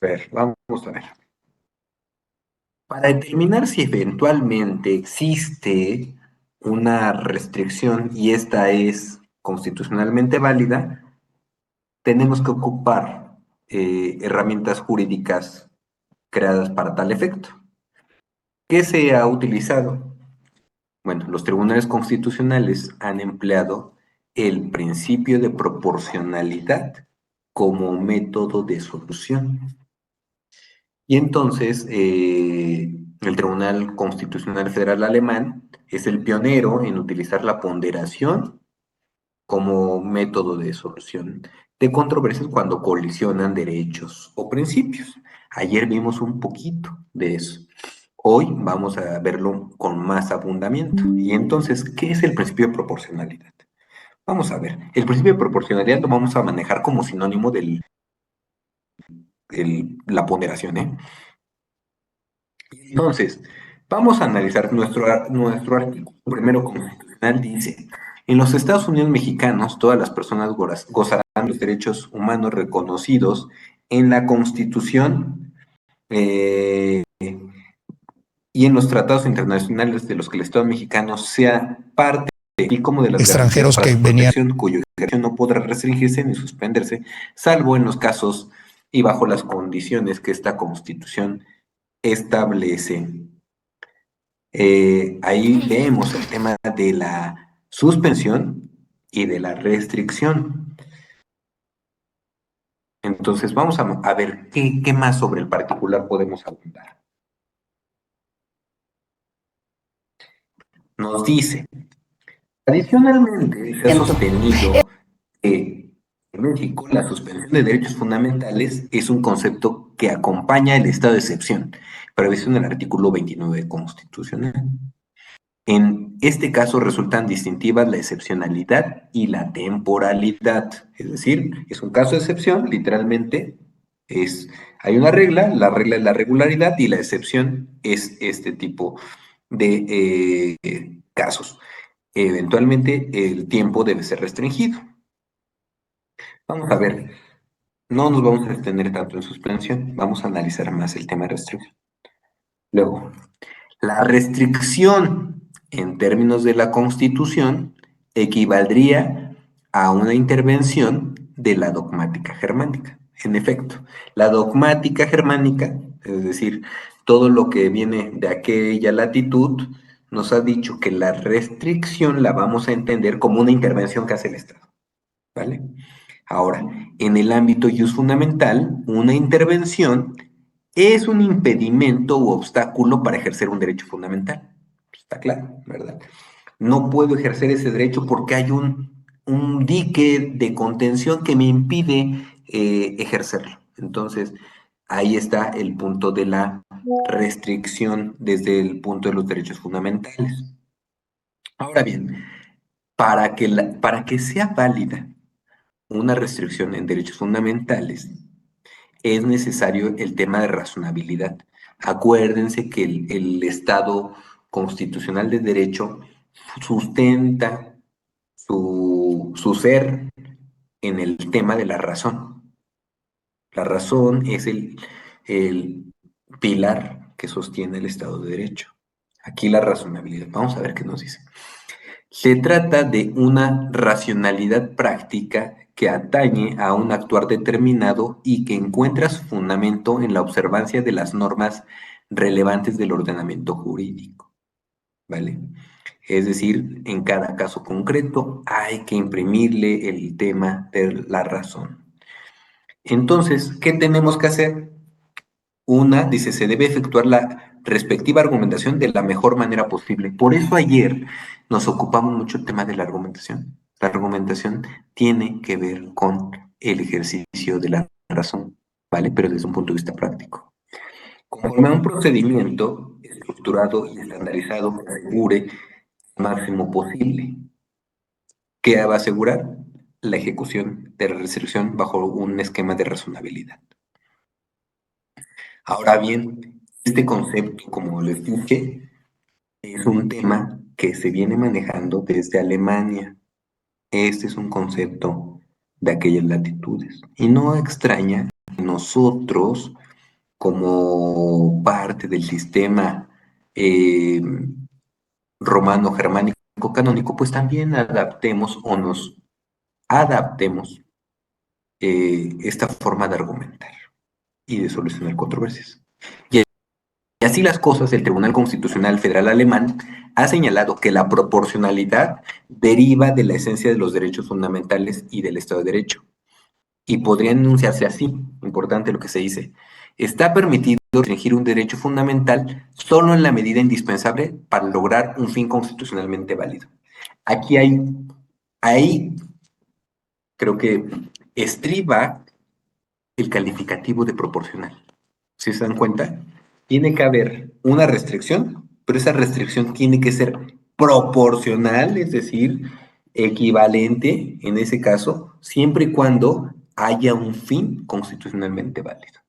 ver, vamos a ver. Para determinar si eventualmente existe una restricción y esta es constitucionalmente válida, tenemos que ocupar herramientas jurídicas creadas para tal efecto. ¿Qué se ha utilizado? Bueno, los tribunales constitucionales han empleado el principio de proporcionalidad como método de solución. Y entonces, el Tribunal Constitucional Federal Alemán es el pionero en utilizar la ponderación como método de solución de controversias cuando colisionan derechos o principios. Ayer vimos un poquito de eso. Hoy vamos a verlo con más abundamiento. Y entonces, ¿qué es el principio de proporcionalidad? Vamos a ver. El principio de proporcionalidad lo vamos a manejar como sinónimo de la ponderación, ¿eh? Entonces, vamos a analizar nuestro artículo primero constitucional. Dice, en los Estados Unidos mexicanos, todas las personas gozarán de los derechos humanos reconocidos en la Constitución eh, y en los tratados internacionales de los que el Estado mexicano sea parte, y como de las garantías Extranjeros para que su venían. protección, cuyo ejercicio no podrá restringirse ni suspenderse, salvo en los casos y bajo las condiciones que esta Constitución establece. Ahí vemos el tema de la suspensión y de la restricción. Entonces vamos a ver qué más sobre el particular podemos abundar. Nos dice, adicionalmente se ha sostenido que en México la suspensión de derechos fundamentales es un concepto que acompaña el estado de excepción, previsto en el artículo 29 constitucional. En este caso resultan distintivas la excepcionalidad y la temporalidad, es decir, es un caso de excepción, literalmente hay una regla, la regla es la regularidad y la excepción es este tipo de casos. Eventualmente el tiempo debe ser restringido. Vamos a ver, no nos vamos a extender tanto en suspensión, vamos a analizar más el tema de restricción. Luego, la restricción en términos de la Constitución equivaldría a una intervención de la dogmática germánica. En efecto, la dogmática germánica, es decir, todo lo que viene de aquella latitud, nos ha dicho que la restricción la vamos a entender como una intervención que hace el Estado. ¿Vale? Ahora, en el ámbito fundamental, una intervención es un impedimento u obstáculo para ejercer un derecho fundamental. Está claro, ¿verdad? No puedo ejercer ese derecho porque hay un dique de contención que me impide ejercerlo. Entonces, ahí está el punto de la restricción desde el punto de los derechos fundamentales. Ahora bien, para que sea válida una restricción en derechos fundamentales, es necesario el tema de razonabilidad. Acuérdense que el Estado constitucional de derecho sustenta su ser en el tema de la razón. La razón es el pilar que sostiene el Estado de Derecho. Aquí la razonabilidad. Vamos a ver qué nos dice. Se trata de una racionalidad práctica que atañe a un actuar determinado y que encuentra su fundamento en la observancia de las normas relevantes del ordenamiento jurídico, ¿vale? Es decir, en cada caso concreto hay que imprimirle el tema de la razón. Entonces, ¿qué tenemos que hacer? Una, dice, se debe efectuar la respectiva argumentación de la mejor manera posible. Por eso ayer nos ocupamos mucho el tema de la argumentación. La argumentación tiene que ver con el ejercicio de la razón, ¿vale? Pero desde un punto de vista práctico. Conforme a un procedimiento estructurado y estandarizado que asegure el máximo posible. ¿Qué va a asegurar? La ejecución de la restricción bajo un esquema de razonabilidad. Ahora bien, este concepto, como les dije, es un tema que se viene manejando desde Alemania. Este es un concepto de aquellas latitudes. Y no extraña que nosotros como parte del sistema eh, romano-germánico canónico, pues también adaptemos o nos adaptemos esta forma de argumentar y de solucionar controversias. Y así las cosas, el Tribunal Constitucional Federal Alemán ha señalado que la proporcionalidad deriva de la esencia de los derechos fundamentales y del Estado de Derecho. Y podría enunciarse así, importante lo que se dice, está permitido restringir un derecho fundamental solo en la medida indispensable para lograr un fin constitucionalmente válido. Aquí ahí creo que estriba el calificativo de proporcional. Si se dan cuenta, tiene que haber una restricción, pero esa restricción tiene que ser proporcional, es decir, equivalente en ese caso, siempre y cuando haya un fin constitucionalmente válido.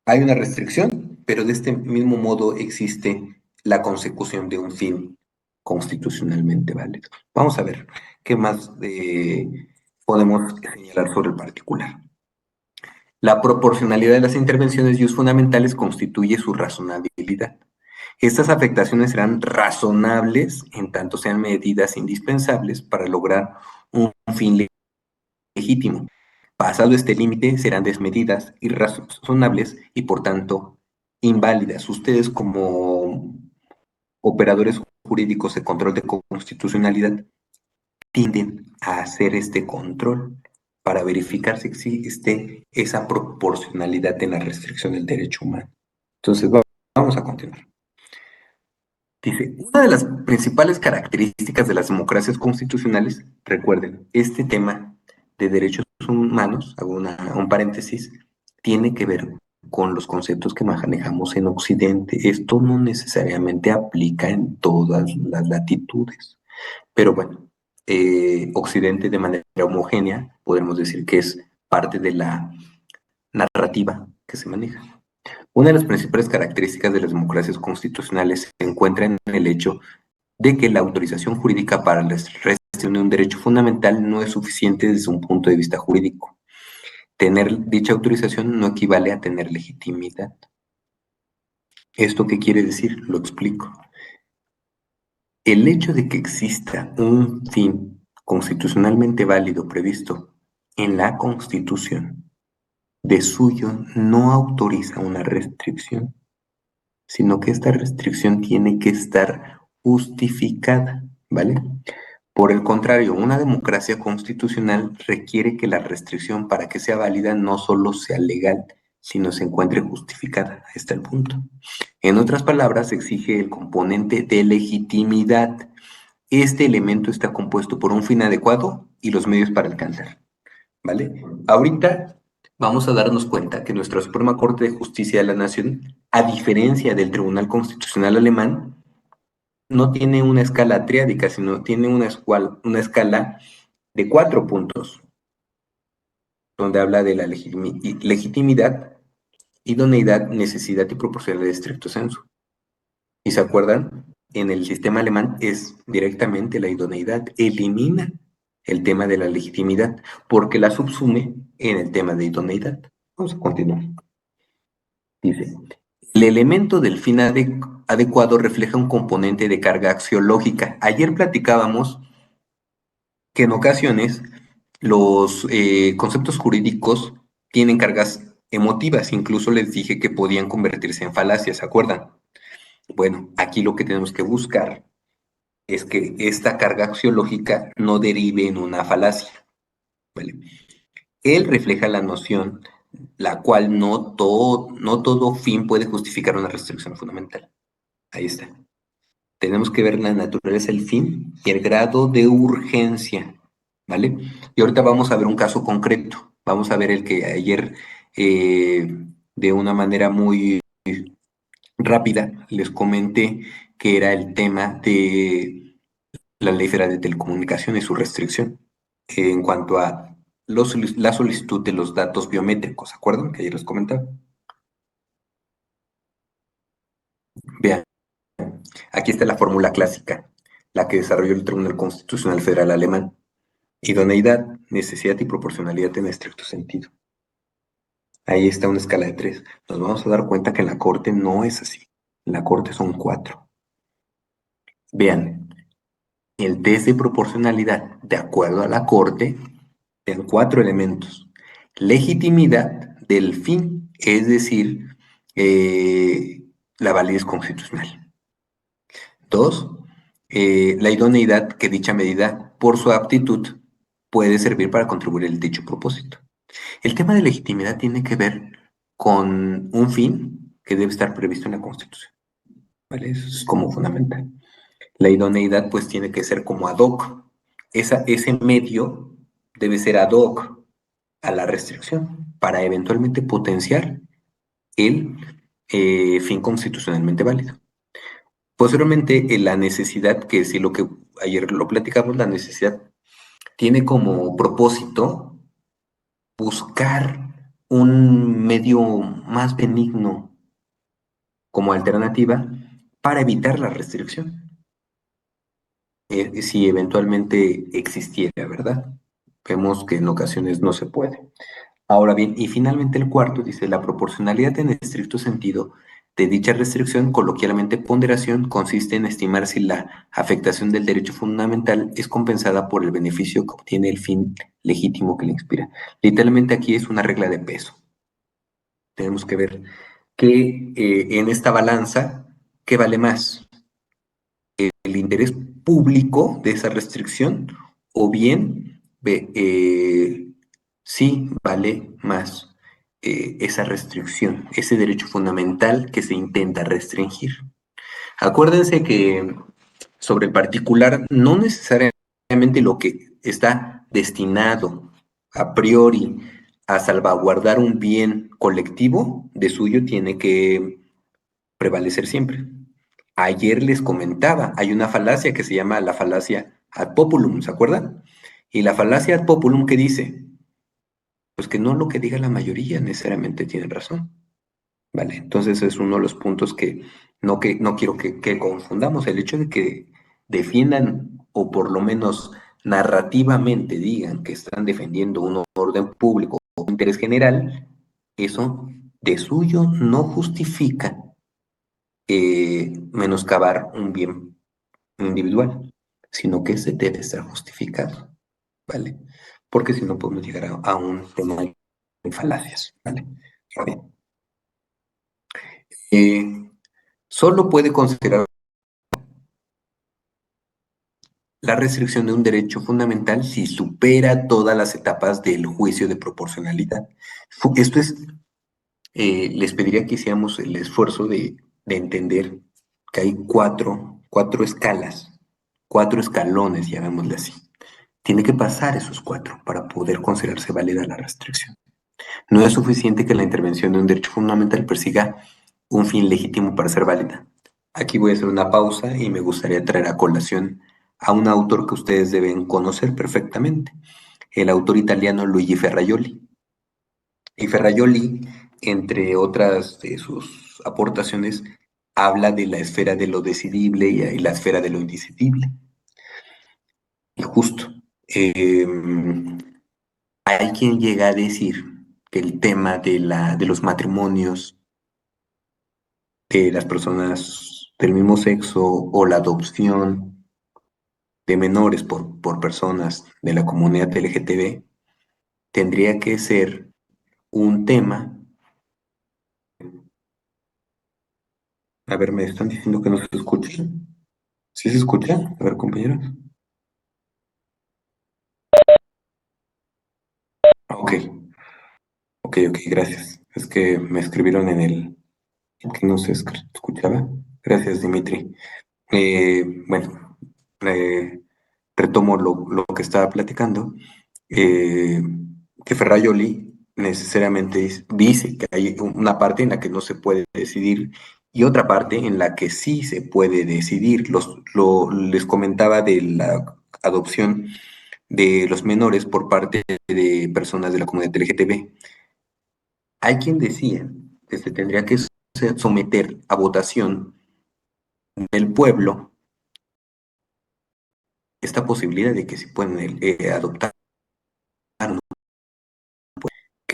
Hay una restricción, pero de este mismo modo existe la consecución de un fin constitucionalmente válido. Vamos a ver qué más podemos señalar sobre el particular. La proporcionalidad de las intervenciones y usos fundamentales constituye su razonabilidad. Estas afectaciones serán razonables en tanto sean medidas indispensables para lograr un fin legítimo. Pasado este límite, serán desmedidas, irrazonables y por tanto inválidas. Ustedes como operadores jurídicos de control de constitucionalidad tienden a hacer este control para verificar si existe esa proporcionalidad en la restricción del derecho humano. Entonces, vamos a continuar. Dice, una de las principales características de las democracias constitucionales, recuerden, este tema de derechos humanos, hago un paréntesis, tiene que ver con los conceptos que manejamos en Occidente. Esto no necesariamente aplica en todas las latitudes, pero bueno, Occidente de manera homogénea, podemos decir que es parte de la narrativa que se maneja. Una de las principales características de las democracias constitucionales se encuentra en el hecho de que la autorización jurídica para la restricción de un derecho fundamental no es suficiente desde un punto de vista jurídico. Tener dicha autorización no equivale a tener legitimidad. ¿Esto qué quiere decir? Lo explico. El hecho de que exista un fin constitucionalmente válido previsto en la Constitución, de suyo no autoriza una restricción, sino que esta restricción tiene que estar justificada, ¿vale? Por el contrario, una democracia constitucional requiere que la restricción para que sea válida no solo sea legal, sino se encuentre justificada. Ahí está el punto. En otras palabras, se exige el componente de legitimidad. Este elemento está compuesto por un fin adecuado y los medios para alcanzar, ¿vale? Ahorita vamos a darnos cuenta que nuestra Suprema Corte de Justicia de la Nación, a diferencia del Tribunal Constitucional alemán, no tiene una escala triádica, sino tiene una escala de 4 puntos, donde habla de la legitimidad, idoneidad, necesidad y proporcionalidad de estricto sensu. ¿Y se acuerdan? En el sistema alemán es directamente la idoneidad, elimina el tema de la legitimidad, porque la subsume en el tema de idoneidad. Vamos a continuar. Dice, el elemento del fin adecuado refleja un componente de carga axiológica. Ayer platicábamos que en ocasiones los conceptos jurídicos tienen cargas emotivas, incluso les dije que podían convertirse en falacias, ¿se acuerdan? Bueno, aquí lo que tenemos que buscar es que esta carga axiológica no derive en una falacia, ¿vale? Él refleja la noción, la cual no todo fin puede justificar una restricción fundamental. Ahí está. Tenemos que ver la naturaleza del fin y el grado de urgencia, ¿vale? Y ahorita vamos a ver un caso concreto. Vamos a ver el que ayer, de una manera muy rápida, les comenté que era el tema de la Ley Federal de Telecomunicaciones y su restricción en cuanto a la solicitud de los datos biométricos, ¿se acuerdan? Que ayer les comentaba. Vean, aquí está la fórmula clásica, la que desarrolló el Tribunal Constitucional Federal Alemán. Idoneidad, necesidad y proporcionalidad en estricto sentido. Ahí está una escala de 3. Nos vamos a dar cuenta que en la Corte no es así. En la Corte son 4. Vean, el test de proporcionalidad, de acuerdo a la Corte, tiene 4 elementos. Legitimidad del fin, es decir, la validez constitucional. 2, la idoneidad que dicha medida, por su aptitud, puede servir para contribuir al dicho propósito. El tema de legitimidad tiene que ver con un fin que debe estar previsto en la Constitución, ¿vale? Eso es como fundamental. La idoneidad pues tiene que ser como ad hoc. Ese medio debe ser ad hoc a la restricción para eventualmente potenciar el fin constitucionalmente válido. Posteriormente, la necesidad, que si lo que ayer lo platicamos, la necesidad tiene como propósito buscar un medio más benigno como alternativa para evitar la restricción, si eventualmente existiera, ¿verdad? Vemos que en ocasiones no se puede. Ahora bien, y finalmente el cuarto dice, la proporcionalidad en estricto sentido de dicha restricción, coloquialmente ponderación, consiste en estimar si la afectación del derecho fundamental es compensada por el beneficio que obtiene el fin legítimo que le inspira. Literalmente aquí es una regla de peso. Tenemos que ver que en esta balanza, ¿qué vale más? ¿El interés público de esa restricción o bien sí vale más esa restricción, ese derecho fundamental que se intenta restringir? Acuérdense que sobre el particular, no necesariamente lo que está destinado a priori a salvaguardar un bien colectivo de suyo tiene que prevalecer siempre. Ayer les comentaba, hay una falacia que se llama la falacia ad populum, ¿se acuerdan? Y la falacia ad populum, ¿qué dice? Pues que no lo que diga la mayoría necesariamente tiene razón, ¿vale? Entonces es uno de los puntos que no quiero que confundamos. El hecho de que defiendan o por lo menos narrativamente digan que están defendiendo un orden público o un interés general, eso de suyo no justifica menoscabar un bien individual, sino que se debe estar justificado, ¿vale? Porque si no podemos llegar a un tema de falacias, ¿vale? A ver, eh, solo puede considerar la restricción de un derecho fundamental si supera todas las etapas del juicio de proporcionalidad. Esto es, les pediría que hiciéramos el esfuerzo de entender que hay cuatro escalas, 4 escalones, llamémosle así. Tiene que pasar esos 4 para poder considerarse válida la restricción. No es suficiente que la intervención de un derecho fundamental persiga un fin legítimo para ser válida. Aquí voy a hacer una pausa y me gustaría traer a colación a un autor que ustedes deben conocer perfectamente, el autor italiano Luigi Ferrajoli. Y Ferrajoli, entre otras de sus aportaciones, habla de la esfera de lo decidible y la esfera de lo indecidible. Y justo, eh, hay quien llega a decir que el tema de los matrimonios de las personas del mismo sexo o la adopción de menores por personas de la comunidad LGTB tendría que ser un tema. A ver, me están diciendo que no se escucha. ¿Sí se escucha? A ver, compañeros. Ok, ok, gracias. Es que me escribieron en el que no se escuchaba. Gracias, Dimitri. Bueno, eh, retomo lo que estaba platicando, eh, que Ferrajoli necesariamente dice que hay una parte en la que no se puede decidir y otra parte en la que sí se puede decidir. Les comentaba de la adopción de los menores por parte de personas de la comunidad LGTB. Hay quien decía que se tendría que someter a votación del pueblo esta posibilidad de que se pueden adoptar,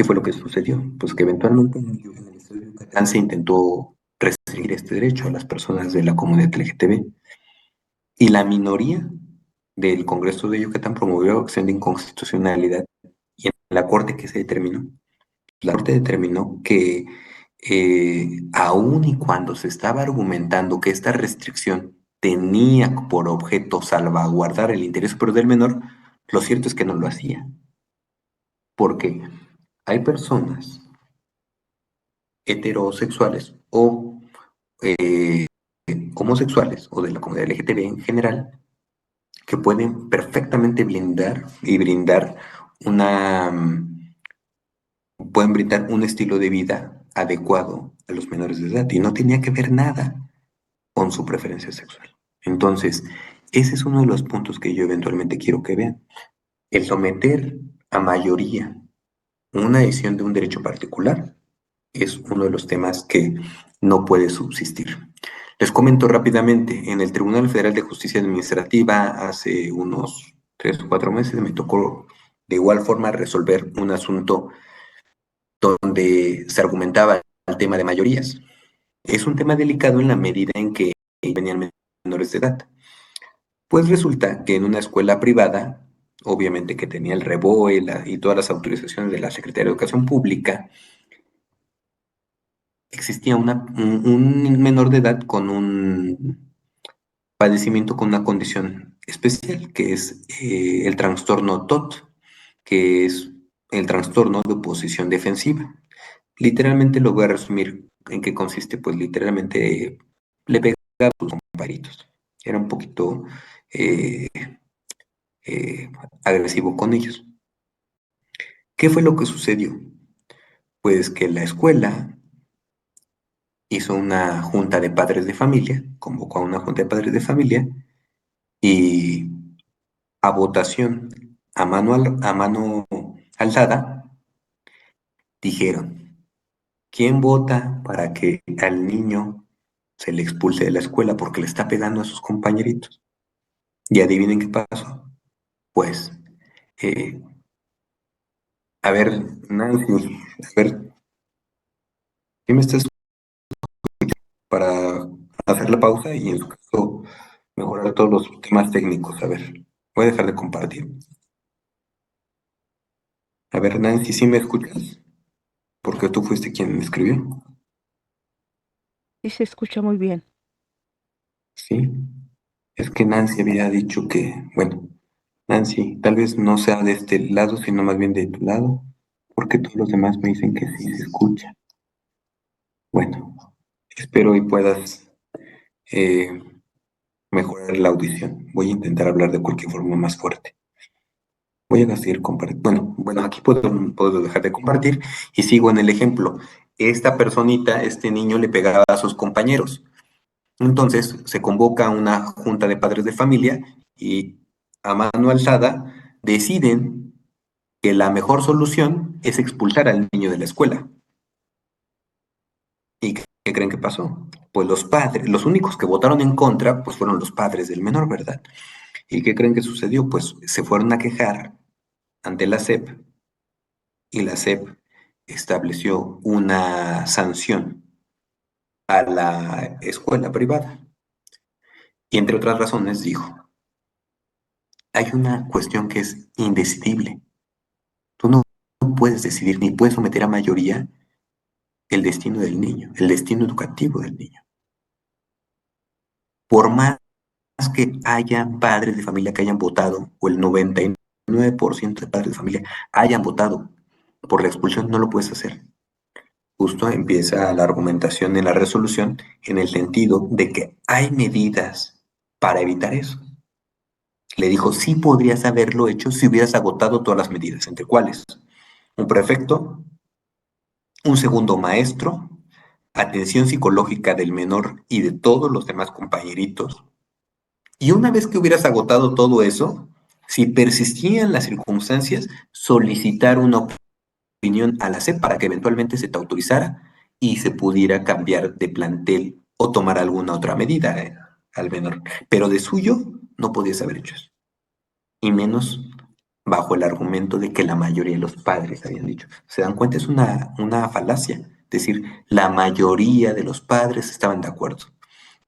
¿Qué fue lo que sucedió? Pues que eventualmente en el estado de Yucatán se intentó restringir este derecho a las personas de la comunidad LGTB y la minoría del Congreso de Yucatán promovió acción de inconstitucionalidad y en la Corte que se determinó, la Corte determinó que aun y cuando se estaba argumentando que esta restricción tenía por objeto salvaguardar el interés superior del menor, lo cierto es que no lo hacía, porque hay personas heterosexuales o homosexuales o de la comunidad LGTB en general que pueden perfectamente brindar una, pueden brindar un estilo de vida adecuado a los menores de edad y no tenía que ver nada con su preferencia sexual. Entonces, ese es uno de los puntos que yo eventualmente quiero que vean. El someter a mayoría una decisión de un derecho particular es uno de los temas que no puede subsistir. Les comento rápidamente, en el Tribunal Federal de Justicia Administrativa hace unos 3 o 4 meses me tocó de igual forma resolver un asunto donde se argumentaba el tema de mayorías. Es un tema delicado en la medida en que venían menores de edad. Pues resulta que en una escuela privada, obviamente que tenía el REBOE y todas las autorizaciones de la Secretaría de Educación Pública, existía un menor de edad con un padecimiento, con una condición especial, que es el trastorno TOT, que es el trastorno de oposición defensiva. Literalmente lo voy a resumir en qué consiste, pues literalmente le pegaba a sus compañeritos. Era un poquito eh, eh, agresivo con ellos. ¿Qué fue lo que sucedió? Pues que la escuela hizo una junta de padres de familia, convocó a una junta de padres de familia y a votación a mano alzada dijeron, ¿quién vota para que al niño se le expulse de la escuela porque le está pegando a sus compañeritos? Y adivinen qué pasó. Pues, eh, a ver, Nancy, a ver, ¿qué me estás para hacer la pausa y en su caso mejorar todos los temas técnicos? A ver, voy a dejar de compartir. A ver, Nancy, ¿sí me escuchas? Porque tú fuiste quien me escribió. Sí, se escucha muy bien. Sí, es que Nancy había dicho que, bueno, Nancy, tal vez no sea de este lado, sino más bien de tu lado, porque todos los demás me dicen que sí se escucha. Bueno, espero y puedas eh, mejorar la audición. Voy a intentar hablar de cualquier forma más fuerte. Voy a seguir compartiendo. Bueno, aquí puedo dejar de compartir y sigo en el ejemplo. Esta personita, este niño le pegaba a sus compañeros. Entonces se convoca a una junta de padres de familia y a mano alzada deciden que la mejor solución es expulsar al niño de la escuela. ¿Y qué creen que pasó? Pues los padres, los únicos que votaron en contra, pues fueron los padres del menor, ¿verdad? ¿Y qué creen que sucedió? Pues se fueron a quejar ante la SEP y la SEP estableció una sanción a la escuela privada. Y entre otras razones dijo, hay una cuestión que es indecidible. Tú no puedes decidir ni puedes someter a mayoría el destino del niño, el destino educativo del niño. Por más que haya padres de familia que hayan votado, o el 99% de padres de familia hayan votado por la expulsión, no lo puedes hacer. Justo empieza la argumentación en la resolución en el sentido de que hay medidas para evitar eso. Le dijo, sí podrías haberlo hecho si hubieras agotado todas las medidas, entre cuáles un prefecto, un segundo maestro, atención psicológica del menor y de todos los demás compañeritos. Y una vez que hubieras agotado todo eso, si persistían las circunstancias, solicitar una opinión a la SEP para que eventualmente se te autorizara y se pudiera cambiar de plantel o tomar alguna otra medida al menor. Pero de suyo no podías haber hecho eso. Y menos bajo el argumento de que la mayoría de los padres habían dicho. ¿Se dan cuenta? Es una falacia. Es decir, la mayoría de los padres estaban de acuerdo.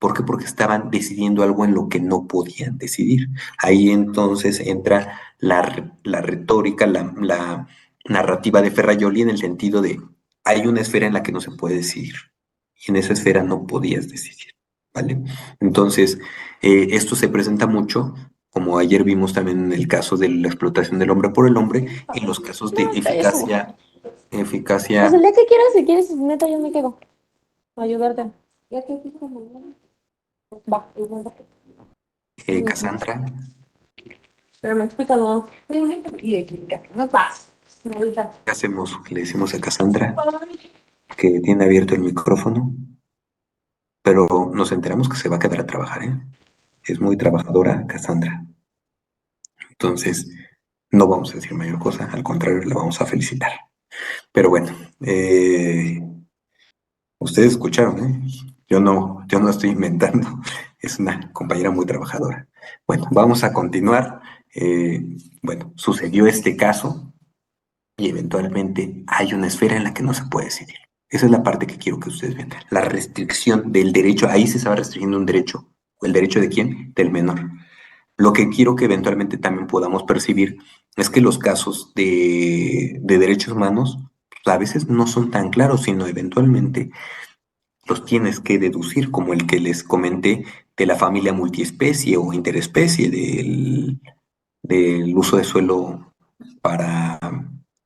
¿Por qué? Porque estaban decidiendo algo en lo que no podían decidir. Ahí entonces entra la retórica, la narrativa de Ferrajoli en el sentido de hay una esfera en la que no se puede decidir y en esa esfera no podías decidir, ¿vale? Entonces, esto se presenta mucho, como ayer vimos también en el caso de la explotación del hombre por el hombre, en los casos de No, hasta ya subo. eficacia, Pues el día que quieras, si quieres, neta, yo me quedo a ayudarte. Ya que va. Cassandra, Pero me explica no. Y de química. No vas. Ahorita. ¿qué hacemos? Le decimos a Cassandra que tiene abierto el micrófono, pero nos enteramos que se va a quedar a trabajar, ¿eh? Es muy trabajadora, Cassandra. Entonces, no vamos a decir mayor cosa, al contrario, la vamos a felicitar. Pero bueno, ustedes escucharon, ¿eh? Yo no estoy inventando, es una compañera muy trabajadora. Bueno, vamos a continuar. Eh, bueno, sucedió este caso y eventualmente hay una esfera en la que no se puede decidir. Esa es la parte que quiero que ustedes vean. La restricción del derecho, ahí se estaba restringiendo un derecho. ¿El derecho de quién? Del menor. Lo que quiero que eventualmente también podamos percibir es que los casos de derechos humanos pues, a veces no son tan claros, sino eventualmente los tienes que deducir, como el que les comenté de la familia multiespecie o interespecie, del uso de suelo para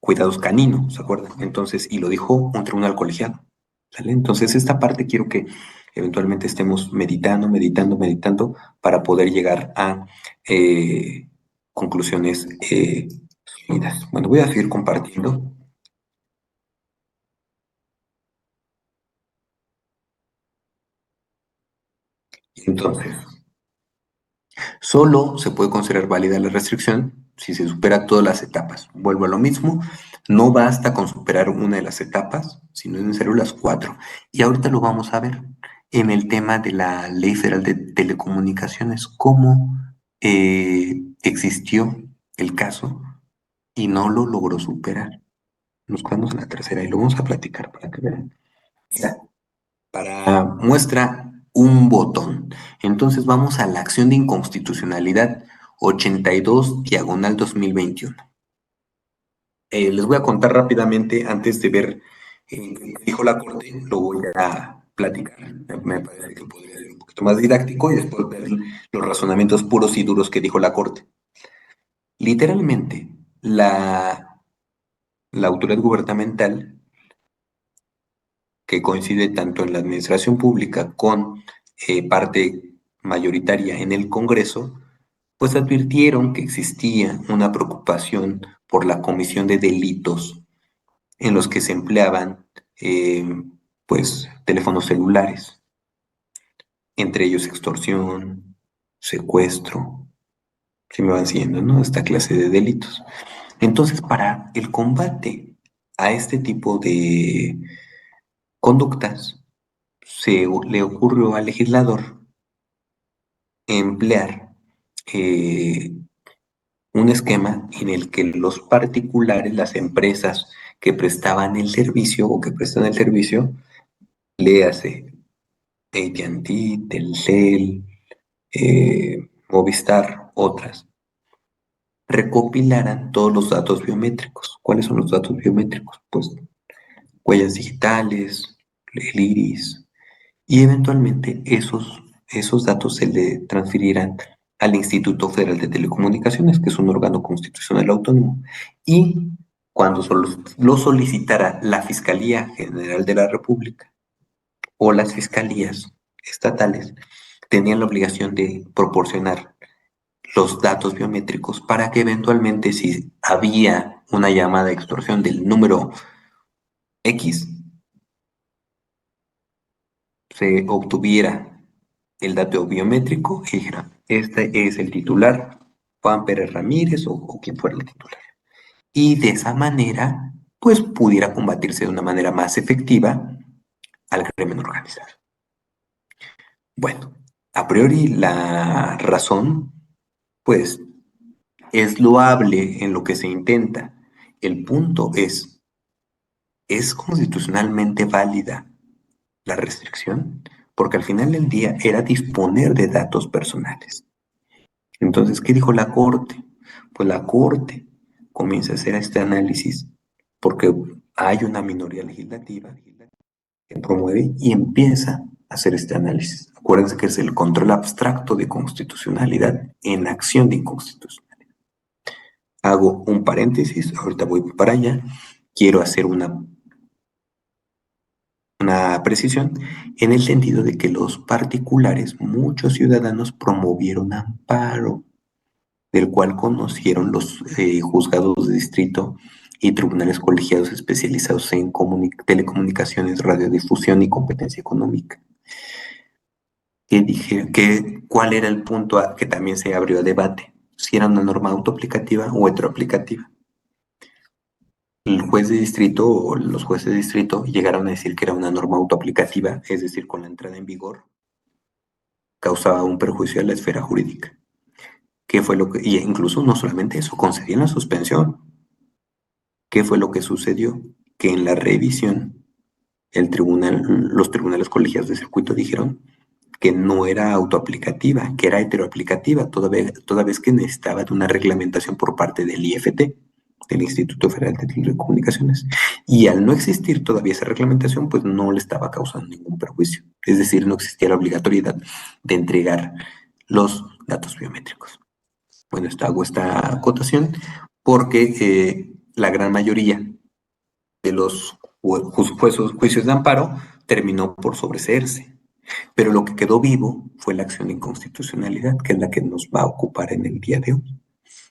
cuidados caninos, ¿se acuerdan? Entonces, y lo dijo un tribunal colegiado, ¿sale? Entonces, esta parte quiero que eventualmente estemos meditando para poder llegar a eh, conclusiones sólidas. Bueno, voy a seguir compartiendo. Entonces, solo se puede considerar válida la restricción si se supera todas las etapas. Vuelvo a lo mismo, no basta con superar una de las etapas, sino es necesario las cuatro. Y ahorita lo vamos a ver en el tema de la Ley Federal de Telecomunicaciones, cómo existió el caso y no lo logró superar. Nos quedamos en la tercera y lo vamos a platicar para que vean. Mira, para muestra un botón. Entonces vamos a la acción de inconstitucionalidad 82 diagonal 2021. Les voy a contar rápidamente antes de ver qué dijo la Corte, lo voy a platicar. Me parece que podría ser un poquito más didáctico y después ver los razonamientos puros y duros que dijo la Corte. Literalmente, la autoridad gubernamental que coincide tanto en la administración pública con parte mayoritaria en el Congreso, pues advirtieron que existía una preocupación por la comisión de delitos en los que se empleaban pues teléfonos celulares, entre ellos extorsión, secuestro, si me van siguiendo, ¿no? Esta clase de delitos. Entonces, para el combate a este tipo de conductas, le ocurrió al legislador emplear eh, un esquema en el que los particulares, las empresas que prestaban el servicio o que prestan el servicio, léase AT&T, Telcel, Movistar, otras, recopilaran todos los datos biométricos. ¿Cuáles son los datos biométricos? Pues huellas digitales, el iris, y eventualmente esos datos se le transferirán al Instituto Federal de Telecomunicaciones, que es un órgano constitucional autónomo, y cuando lo solicitara la Fiscalía General de la República o las fiscalías estatales, tenían la obligación de proporcionar los datos biométricos para que eventualmente si había una llamada de extorsión del número X, se obtuviera el dato biométrico y dijera, este es el titular, Juan Pérez Ramírez o quien fuera el titular. Y de esa manera, pues pudiera combatirse de una manera más efectiva al crimen organizado. Bueno, a priori la razón, pues Es loable en lo que se intenta. El punto ¿es constitucionalmente válida la restricción? Porque al final del día era disponer de datos personales. Entonces, ¿qué dijo la Corte? Pues la Corte comienza a hacer este análisis porque hay una minoría legislativa que promueve y empieza a hacer este análisis. Acuérdense que es el control abstracto de constitucionalidad en acción de inconstitucionalidad. Hago un paréntesis, ahorita voy para allá. Quiero hacer una precisión en el sentido de que los particulares, muchos ciudadanos promovieron amparo, del cual conocieron los juzgados de distrito y tribunales colegiados especializados en telecomunicaciones, radiodifusión y competencia económica. ¿Cuál era el punto que también se abrió a debate? Si era una norma autoaplicativa o heteroaplicativa. El juez de distrito o los jueces de distrito llegaron a decir que era una norma autoaplicativa, es decir, con la entrada en vigor causaba un perjuicio a la esfera jurídica. ¿Qué fue lo que, y incluso no solamente eso, concedían la suspensión? ¿Qué fue lo que sucedió? Que en la revisión, los tribunales colegiados de circuito dijeron que no era autoaplicativa, que era heteroaplicativa, toda vez que necesitaba de una reglamentación por parte del IFT, del Instituto Federal de Telecomunicaciones. Y al no existir todavía esa reglamentación, pues no le estaba causando ningún perjuicio. Es decir, no existía la obligatoriedad de entregar los datos biométricos. Bueno, hago esta acotación porque la gran mayoría de los juicios de amparo terminó por sobreseerse. Pero lo que quedó vivo fue la acción de inconstitucionalidad, que es la que nos va a ocupar en el día de hoy.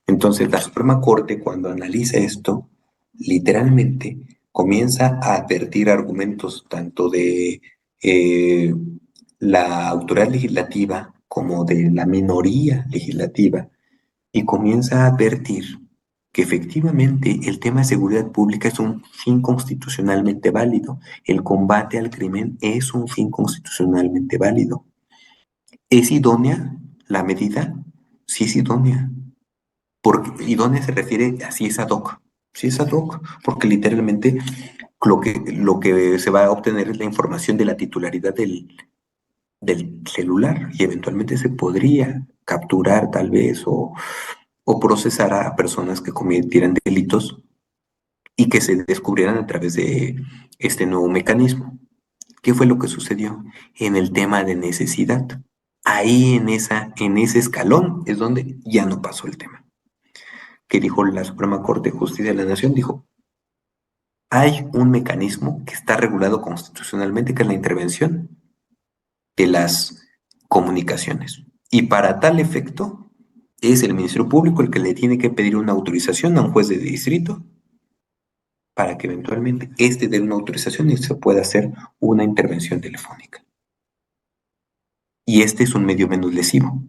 Entonces, la Suprema Corte, cuando analiza esto, literalmente comienza a advertir argumentos tanto de la autoridad legislativa como de la minoría legislativa y comienza a advertir que efectivamente el tema de seguridad pública es un fin constitucionalmente válido. El combate al crimen es un fin constitucionalmente válido. ¿Es idónea la medida? Sí es idónea. Porque idónea se refiere a si es ad hoc. Sí es ad hoc, porque literalmente lo que se va a obtener es la información de la titularidad del celular y eventualmente se podría capturar tal vez o procesar a personas que cometieran delitos y que se descubrieran a través de este nuevo mecanismo. ¿Qué fue lo que sucedió en el tema de necesidad? Ahí en ese escalón es donde ya no pasó el tema. Que dijo la Suprema Corte de Justicia de la Nación, dijo, hay un mecanismo que está regulado constitucionalmente, que es la intervención de las comunicaciones. Y para tal efecto, es el Ministerio Público el que le tiene que pedir una autorización a un juez de distrito para que eventualmente éste dé una autorización y se pueda hacer una intervención telefónica. Y este es un medio menos lesivo,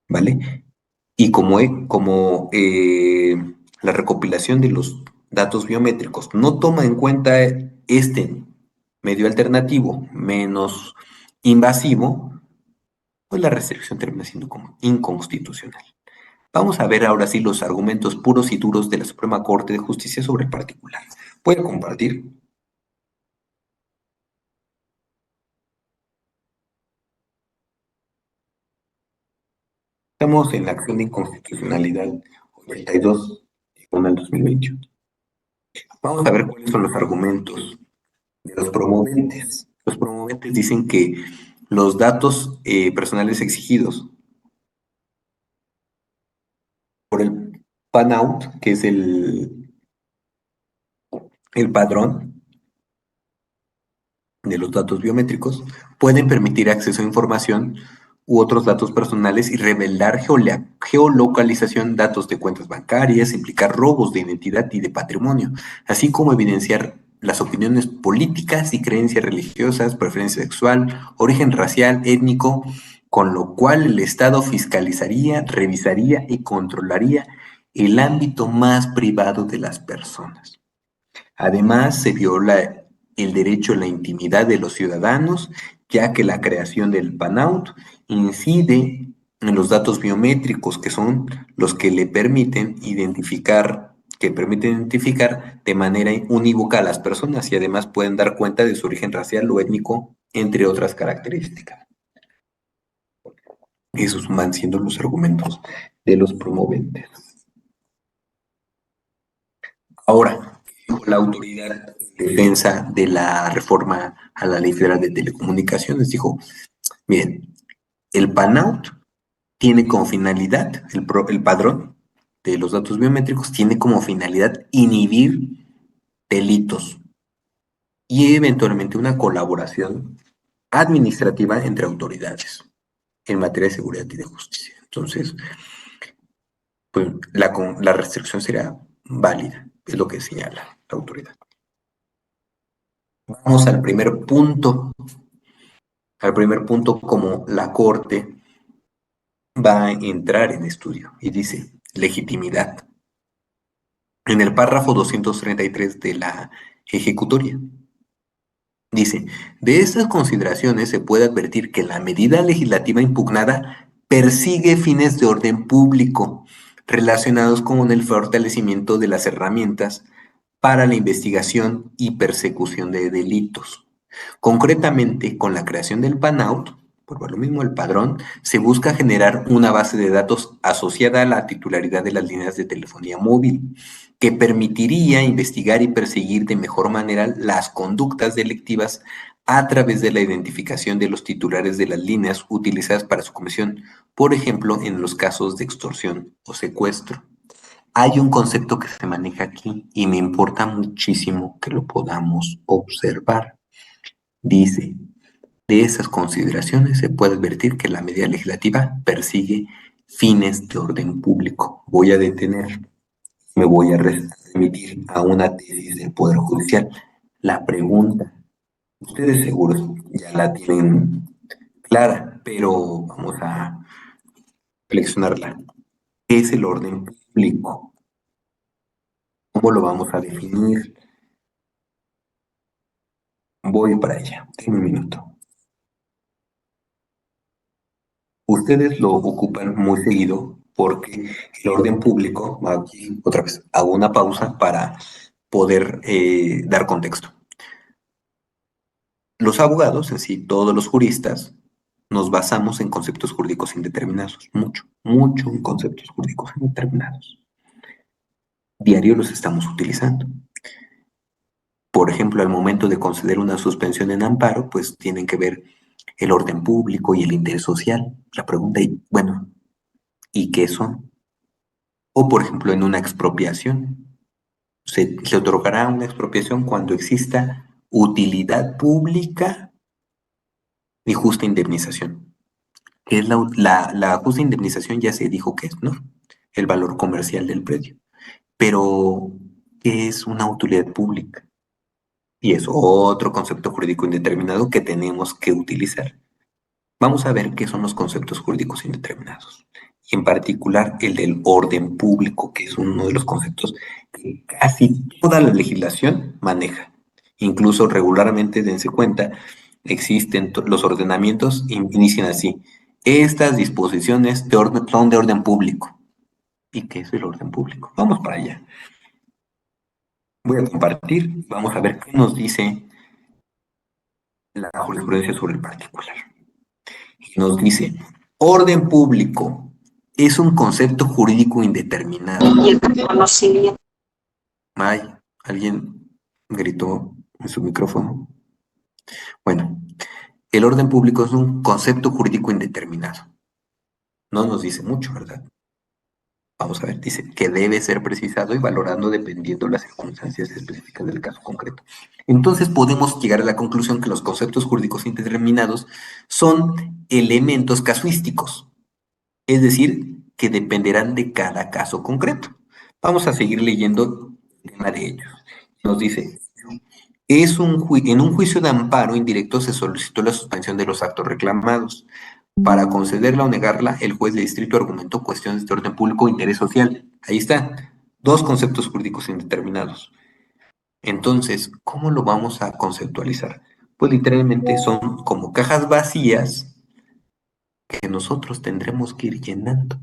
¿vale? Y como la recopilación de los datos biométricos no toma en cuenta este medio alternativo menos invasivo, pues la restricción termina siendo como inconstitucional. Vamos a ver ahora sí los argumentos puros y duros de la Suprema Corte de Justicia sobre el particular. ¿Puede compartir? Estamos en la acción de inconstitucionalidad 82 del 2021. Vamos a ver cuáles son los argumentos de los promoventes. Los promoventes dicen que los datos personales exigidos por el PAN-OUT, que es el padrón de los datos biométricos, pueden permitir acceso a información u otros datos personales y revelar geolocalización, datos de cuentas bancarias, implicar robos de identidad y de patrimonio, así como evidenciar las opiniones políticas y creencias religiosas, preferencia sexual, origen racial, étnico, con lo cual el Estado fiscalizaría, revisaría y controlaría el ámbito más privado de las personas. Además, se viola el derecho a la intimidad de los ciudadanos, ya que la creación del PAN-OUT incide en los datos biométricos, que son los que le permiten identificar, de manera unívoca a las personas y además pueden dar cuenta de su origen racial o étnico, entre otras características. Esos van siendo los argumentos de los promoventes. Ahora, la autoridad en defensa de la reforma a la Ley Federal de Telecomunicaciones dijo, miren, el PANAUT tiene como finalidad, el padrón de los datos biométricos tiene como finalidad inhibir delitos y eventualmente una colaboración administrativa entre autoridades en materia de seguridad y de justicia. Entonces, pues la restricción será válida, es lo que señala la autoridad. Vamos al primer punto como la Corte va a entrar en estudio y dice legitimidad. En el párrafo 233 de la ejecutoria dice, de estas consideraciones se puede advertir que la medida legislativa impugnada persigue fines de orden público relacionados con el fortalecimiento de las herramientas para la investigación y persecución de delitos. Concretamente, con la creación del PANAUT, por lo mismo el padrón, se busca generar una base de datos asociada a la titularidad de las líneas de telefonía móvil, que permitiría investigar y perseguir de mejor manera las conductas delictivas a través de la identificación de los titulares de las líneas utilizadas para su comisión, por ejemplo, en los casos de extorsión o secuestro. Hay un concepto que se maneja aquí y me importa muchísimo que lo podamos observar. Dice, de esas consideraciones se puede advertir que la medida legislativa persigue fines de orden público. Voy a detener, me voy a remitir a una tesis del Poder Judicial. La pregunta, ustedes seguros ya la tienen clara, pero vamos a reflexionarla. ¿Qué es el orden público? ¿Cómo lo vamos a definir? Voy para allá, en un minuto. Ustedes lo ocupan muy seguido porque el orden público, aquí otra vez, hago una pausa para poder dar contexto. Los abogados, en sí, todos los juristas, nos basamos en conceptos jurídicos indeterminados, mucho en conceptos jurídicos indeterminados. Diario los estamos utilizando. Por ejemplo, al momento de conceder una suspensión en amparo, pues tienen que ver el orden público y el interés social. La pregunta es, bueno, ¿y qué son? O, por ejemplo, en una expropiación. Se otorgará una expropiación cuando exista utilidad pública y justa indemnización. Que es la justa indemnización ya se dijo que es, ¿no? El valor comercial del predio. Pero, ¿qué es una utilidad pública? Y es otro concepto jurídico indeterminado que tenemos que utilizar. Vamos a ver qué son los conceptos jurídicos indeterminados. Y en particular el del orden público, que es uno de los conceptos que casi toda la legislación maneja. Incluso regularmente, dense cuenta, existen los ordenamientos inician así. Estas disposiciones son de orden público. ¿Y qué es el orden público? Vamos para allá. Voy a compartir, vamos a ver qué nos dice la jurisprudencia sobre el particular. Y nos dice, orden público es un concepto jurídico indeterminado. Y el reconocimiento. Ay, alguien gritó en su micrófono. Bueno, el orden público es un concepto jurídico indeterminado. No nos dice mucho, ¿verdad? Vamos a ver, dice que debe ser precisado y valorando dependiendo de las circunstancias específicas del caso concreto. Entonces podemos llegar a la conclusión que los conceptos jurídicos indeterminados son elementos casuísticos, es decir, que dependerán de cada caso concreto. Vamos a seguir leyendo el tema de ellos. Nos dice, en un juicio de amparo indirecto se solicitó la suspensión de los actos reclamados. Para concederla o negarla, el juez de distrito argumentó cuestiones de orden público e interés social. Ahí está, dos conceptos jurídicos indeterminados. Entonces, ¿cómo lo vamos a conceptualizar? Pues literalmente son como cajas vacías que nosotros tendremos que ir llenando,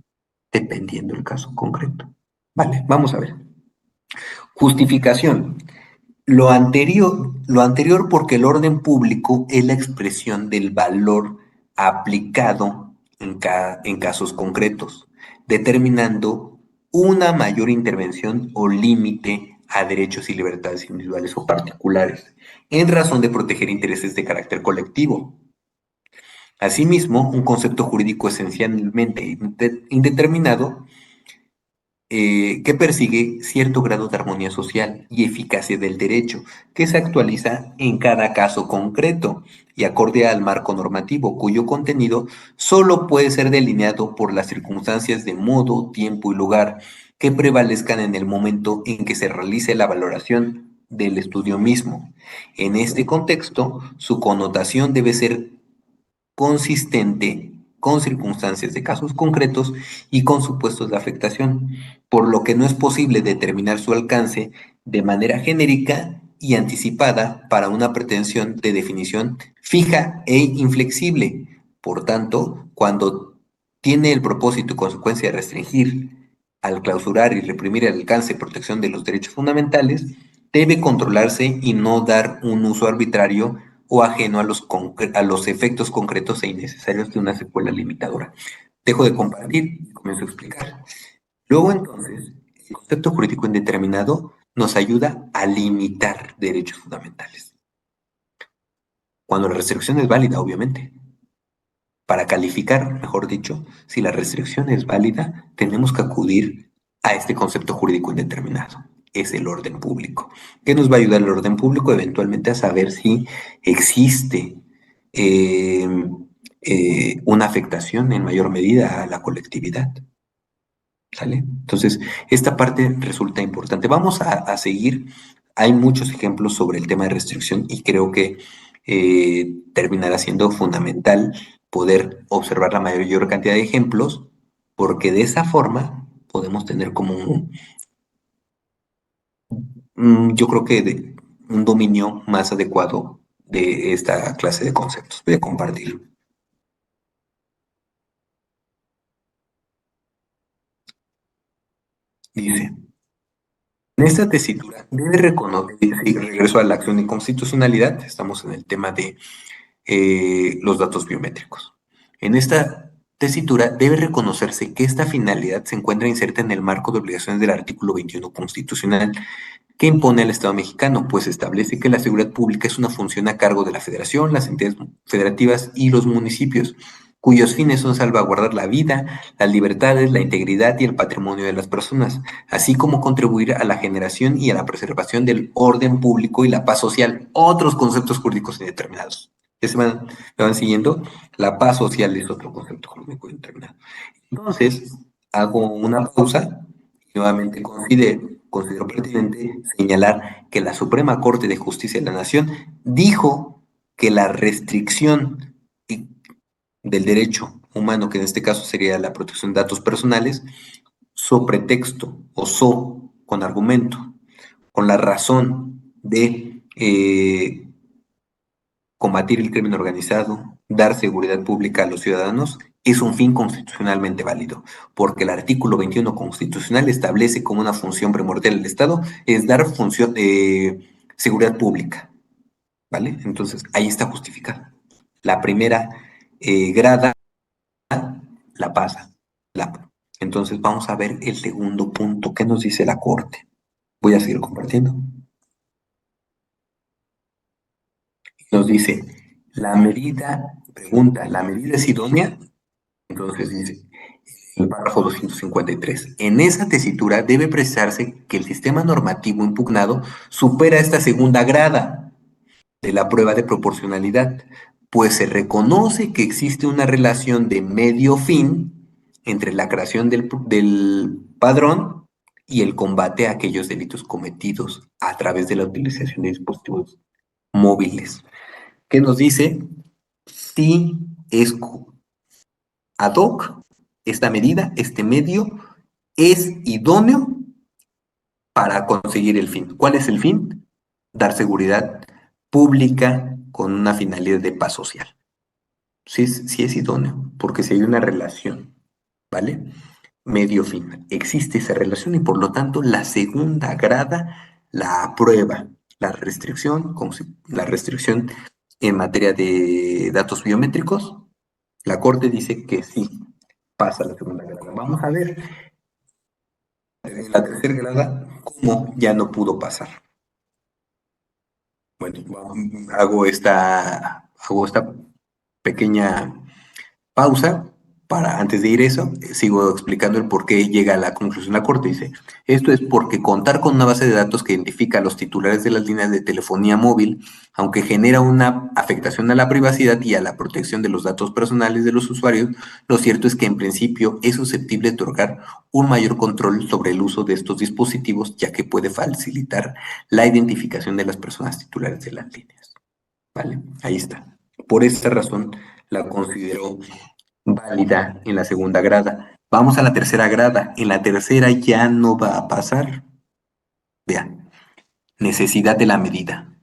dependiendo del caso concreto. Vale, vamos a ver. Justificación. Lo anterior porque el orden público es la expresión del valor aplicado en casos concretos, determinando una mayor intervención o límite a derechos y libertades individuales o particulares, en razón de proteger intereses de carácter colectivo. Asimismo, un concepto jurídico esencialmente indeterminado que persigue cierto grado de armonía social y eficacia del derecho, que se actualiza en cada caso concreto y acorde al marco normativo, cuyo contenido solo puede ser delineado por las circunstancias de modo, tiempo y lugar que prevalezcan en el momento en que se realice la valoración del estudio mismo. En este contexto, su connotación debe ser consistente con circunstancias de casos concretos y con supuestos de afectación, por lo que no es posible determinar su alcance de manera genérica y anticipada para una pretensión de definición fija e inflexible. Por tanto, cuando tiene el propósito y consecuencia de restringir, al clausurar y reprimir el alcance y protección de los derechos fundamentales, debe controlarse y no dar un uso arbitrario o ajeno a los efectos concretos e innecesarios de una secuela limitadora. Dejo de compartir y comienzo a explicar. Luego entonces, el concepto jurídico indeterminado nos ayuda a limitar derechos fundamentales. Cuando la restricción es válida, obviamente. Para calificar, mejor dicho, si la restricción es válida, tenemos que acudir a este concepto jurídico indeterminado. Es el orden público. ¿Qué nos va a ayudar el orden público? Eventualmente a saber si existe eh, una afectación en mayor medida a la colectividad. ¿Sale? Entonces, esta parte resulta importante. Vamos a seguir. Hay muchos ejemplos sobre el tema de restricción y creo que terminará siendo fundamental poder observar la mayor cantidad de ejemplos, porque de esa forma podemos tener como yo creo que un dominio más adecuado de esta clase de conceptos. Voy a compartir. Dice. En esta tesitura debe reconocer, y regreso a la acción de constitucionalidad, estamos en el tema de los datos biométricos. En esta tesitura debe reconocerse que esta finalidad se encuentra inserta en el marco de obligaciones del artículo 21 constitucional que impone al Estado mexicano, pues establece que la seguridad pública es una función a cargo de la Federación, las entidades federativas y los municipios, cuyos fines son salvaguardar la vida, las libertades, la integridad y el patrimonio de las personas, así como contribuir a la generación y a la preservación del orden público y la paz social, otros conceptos jurídicos indeterminados. ¿Ya me van siguiendo? La paz social es otro concepto jurídico indeterminado. Entonces, hago una pausa y nuevamente considero pertinente señalar que la Suprema Corte de Justicia de la Nación dijo que la restricción del derecho humano, que en este caso sería la protección de datos personales, so pretexto o con argumento, con la razón de combatir el crimen organizado, dar seguridad pública a los ciudadanos, es un fin constitucionalmente válido, porque el artículo 21 constitucional establece como una función primordial del Estado es dar función de seguridad pública, ¿vale? Entonces, ahí está justificada. La primera grada la pasa. Entonces, vamos a ver el segundo punto. ¿Qué nos dice la Corte? Voy a seguir compartiendo. Nos dice, ¿la medida es idónea? Entonces dice, el párrafo 253. En esa tesitura debe precisarse que el sistema normativo impugnado supera esta segunda grada de la prueba de proporcionalidad, pues se reconoce que existe una relación de medio fin entre la creación del padrón y el combate a aquellos delitos cometidos a través de la utilización de dispositivos móviles. ¿Qué nos dice? Si es ad hoc, esta medida, este medio, es idóneo para conseguir el fin. ¿Cuál es el fin? Dar seguridad pública con una finalidad de paz social. Si es idóneo. porque si hay una relación, ¿vale? Medio-fin. Existe esa relación y por lo tanto la segunda grada la aprueba. La restricción en materia de datos biométricos, la Corte dice que sí, pasa la segunda grada. Vamos a ver en la tercera grada cómo ya no pudo pasar. Bueno, hago esta pequeña pausa para antes de ir eso, sigo explicando el por qué llega a la conclusión la Corte. Dice, esto es porque contar con una base de datos que identifica a los titulares de las líneas de telefonía móvil, aunque genera una afectación a la privacidad y a la protección de los datos personales de los usuarios, lo cierto es que en principio es susceptible de otorgar un mayor control sobre el uso de estos dispositivos, ya que puede facilitar la identificación de las personas titulares de las líneas. ¿Vale? Ahí está. Por esta razón la considero válida en la segunda grada. Vamos a la tercera grada. En la tercera ya no va a pasar. Vean, necesidad de la medida.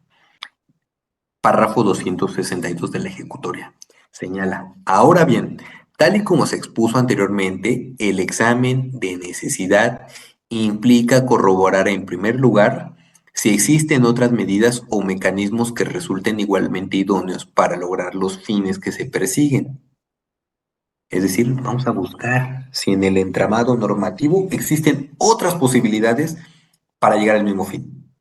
Párrafo 262 de la ejecutoria. Señala, ahora bien, tal y como se expuso anteriormente, el examen de necesidad implica corroborar en primer lugar si existen otras medidas o mecanismos que resulten igualmente idóneos para lograr los fines que se persiguen. Es decir, vamos a buscar si en el entramado normativo existen otras posibilidades para llegar al mismo fin.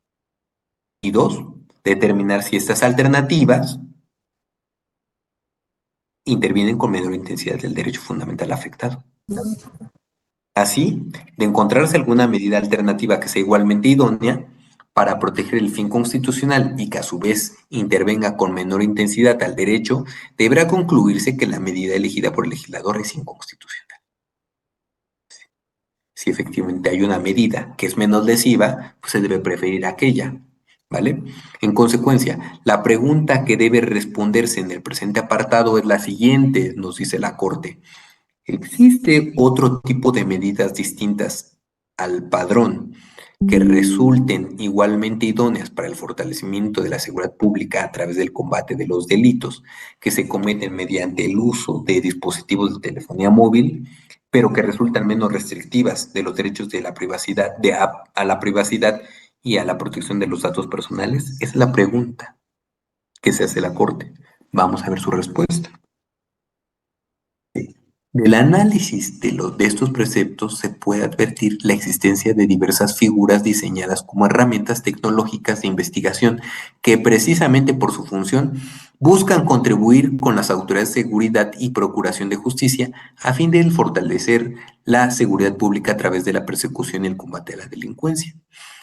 Y dos, determinar si estas alternativas intervienen con menor intensidad del derecho fundamental afectado. Así, de encontrarse alguna medida alternativa que sea igualmente idónea para proteger el fin constitucional y que a su vez intervenga con menor intensidad al derecho, deberá concluirse que la medida elegida por el legislador es inconstitucional. Si efectivamente hay una medida que es menos lesiva, pues se debe preferir aquella, ¿vale? En consecuencia, la pregunta que debe responderse en el presente apartado es la siguiente, nos dice la Corte. ¿Existe otro tipo de medidas distintas al padrón que resulten igualmente idóneas para el fortalecimiento de la seguridad pública a través del combate de los delitos que se cometen mediante el uso de dispositivos de telefonía móvil, pero que resultan menos restrictivas de los derechos de la privacidad, a la privacidad y a la protección de los datos personales? Esa es la pregunta que se hace la Corte. Vamos a ver su respuesta. Del análisis de estos preceptos se puede advertir la existencia de diversas figuras diseñadas como herramientas tecnológicas de investigación que precisamente por su función buscan contribuir con las autoridades de seguridad y procuración de justicia a fin de fortalecer la seguridad pública a través de la persecución y el combate a la delincuencia.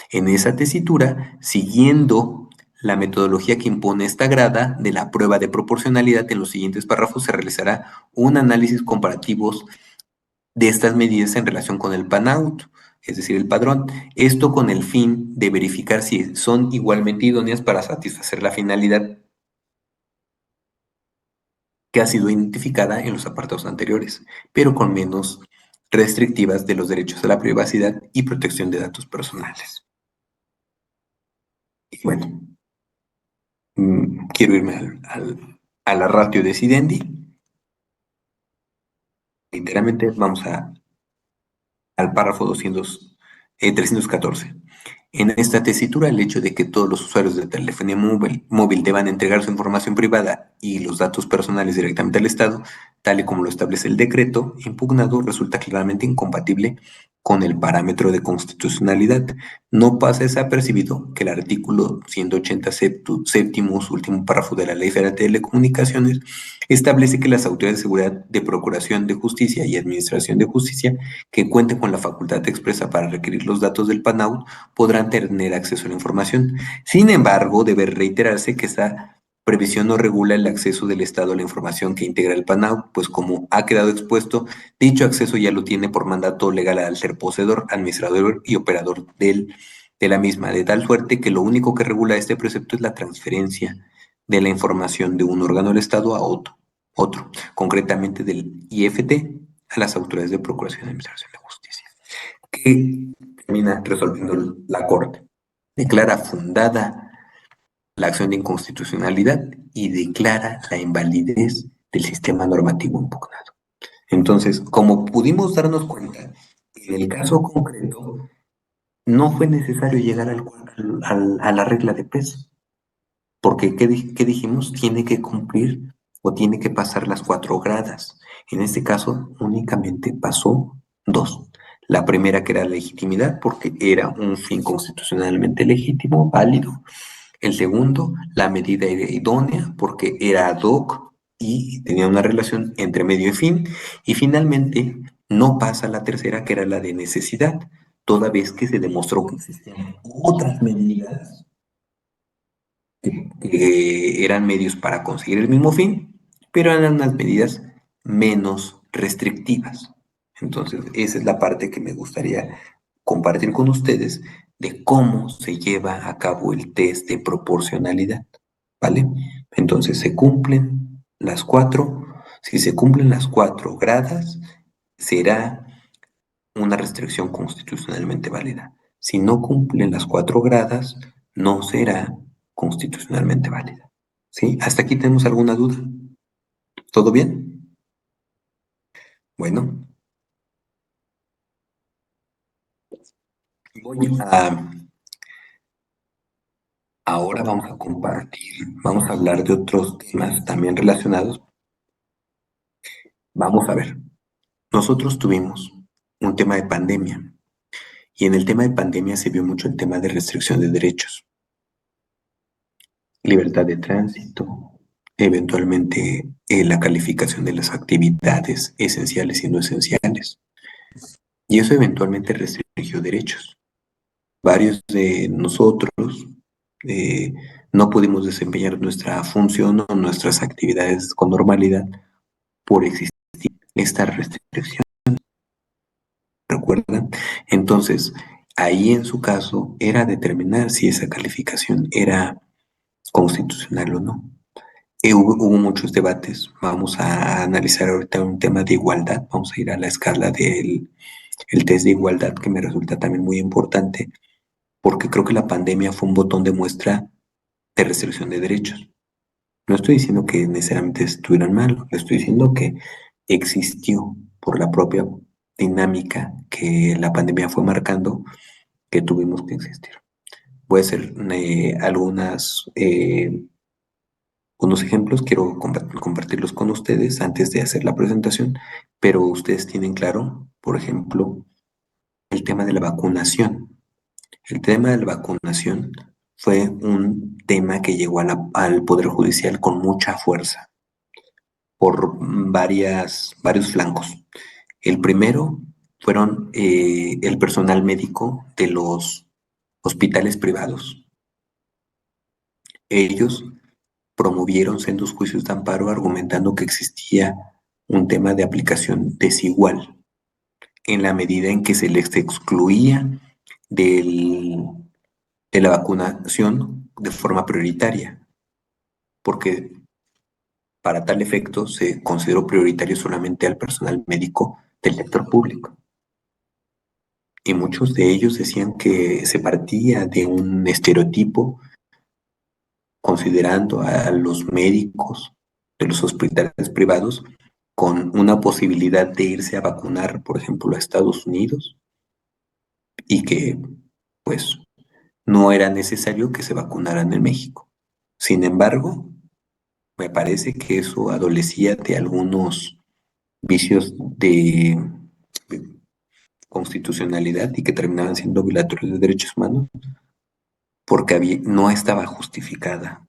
En esa tesitura, siguiendo la metodología que impone esta grada de la prueba de proporcionalidad, en los siguientes párrafos se realizará un análisis comparativo de estas medidas en relación con el PANAUT, es decir, el padrón. Esto con el fin de verificar si son igualmente idóneas para satisfacer la finalidad que ha sido identificada en los apartados anteriores, pero con menos restrictivas de los derechos a la privacidad y protección de datos personales. Y bueno, quiero irme a la ratio decidendi. Literalmente vamos al párrafo 314. En esta tesitura, el hecho de que todos los usuarios de telefonía móvil deban entregar su información privada y los datos personales directamente al Estado, tal y como lo establece el decreto impugnado, resulta claramente incompatible con el parámetro de constitucionalidad. No pasa desapercibido que el artículo 180 séptimos, último párrafo de la Ley Federal de Telecomunicaciones, establece que las autoridades de seguridad, de procuración de justicia y administración de justicia que cuenten con la facultad expresa para requerir los datos del PANAUT podrán tener acceso a la información. Sin embargo, debe reiterarse que esta previsión no regula el acceso del Estado a la información que integra el PANAUT, pues como ha quedado expuesto, dicho acceso ya lo tiene por mandato legal al ser poseedor, administrador y operador de la misma, de tal suerte que lo único que regula este precepto es la transferencia de la información de un órgano del Estado a otro, concretamente del IFT a las autoridades de Procuración y Administración de Justicia, que termina resolviendo la Corte. Declara fundada la acción de inconstitucionalidad y declara la invalidez del sistema normativo impugnado. Entonces, como pudimos darnos cuenta, en el caso concreto, no fue necesario llegar a la regla de peso, porque ¿qué dijimos? Tiene que cumplir o tiene que pasar las 4 gradas. En este caso, únicamente pasó 2. La primera, que era la legitimidad, porque era un fin constitucionalmente legítimo, válido. El segundo, la medida era idónea, porque era ad hoc y tenía una relación entre medio y fin. Y finalmente, no pasa la tercera, que era la de necesidad, toda vez que se demostró que existían otras medidas que eran medios para conseguir el mismo fin, pero eran unas medidas menos restrictivas. Entonces, esa es la parte que me gustaría compartir con ustedes de cómo se lleva a cabo el test de proporcionalidad, ¿vale? Entonces, se cumplen las 4, si se cumplen las 4 gradas, será una restricción constitucionalmente válida. Si no cumplen las 4 gradas, no será constitucionalmente válida. ¿Sí? ¿Hasta aquí tenemos alguna duda? ¿Todo bien? Bueno, voy a... Ahora vamos a compartir, vamos a hablar de otros temas también relacionados. Vamos a ver, nosotros tuvimos un tema de pandemia y en el tema de pandemia se vio mucho el tema de restricción de derechos, libertad de tránsito, eventualmente la calificación de las actividades esenciales y no esenciales. Y eso eventualmente restringió derechos. Varios de nosotros eh, no pudimos desempeñar nuestra función o nuestras actividades con normalidad por existir esta restricción, ¿recuerdan? Entonces, ahí en su caso era determinar si esa calificación era constitucional o no. Hubo muchos debates. Vamos a analizar ahorita un tema de igualdad. Vamos a ir a la escala del el test de igualdad, que me resulta también muy importante, porque creo que la pandemia fue un botón de muestra de restricción de derechos. No estoy diciendo que necesariamente estuvieran mal, estoy diciendo que existió por la propia dinámica que la pandemia fue marcando, que tuvimos que existir. Voy a hacer unos ejemplos, quiero compartirlos con ustedes antes de hacer la presentación, pero ustedes tienen claro, por ejemplo, el tema de la vacunación. El tema de la vacunación fue un tema que llegó al Poder Judicial con mucha fuerza por varios flancos. El primero fueron el personal médico de los hospitales privados. Ellos promovieron sendos juicios de amparo argumentando que existía un tema de aplicación desigual en la medida en que se les excluía del, de la vacunación de forma prioritaria, porque para tal efecto se consideró prioritario solamente al personal médico del sector público. Y muchos de ellos decían que se partía de un estereotipo considerando a los médicos de los hospitales privados con una posibilidad de irse a vacunar, por ejemplo, a Estados Unidos, y que pues no era necesario que se vacunaran en México. Sin embargo, me parece que eso adolecía de algunos vicios de constitucionalidad y que terminaban siendo violatorios de derechos humanos porque no estaba justificada.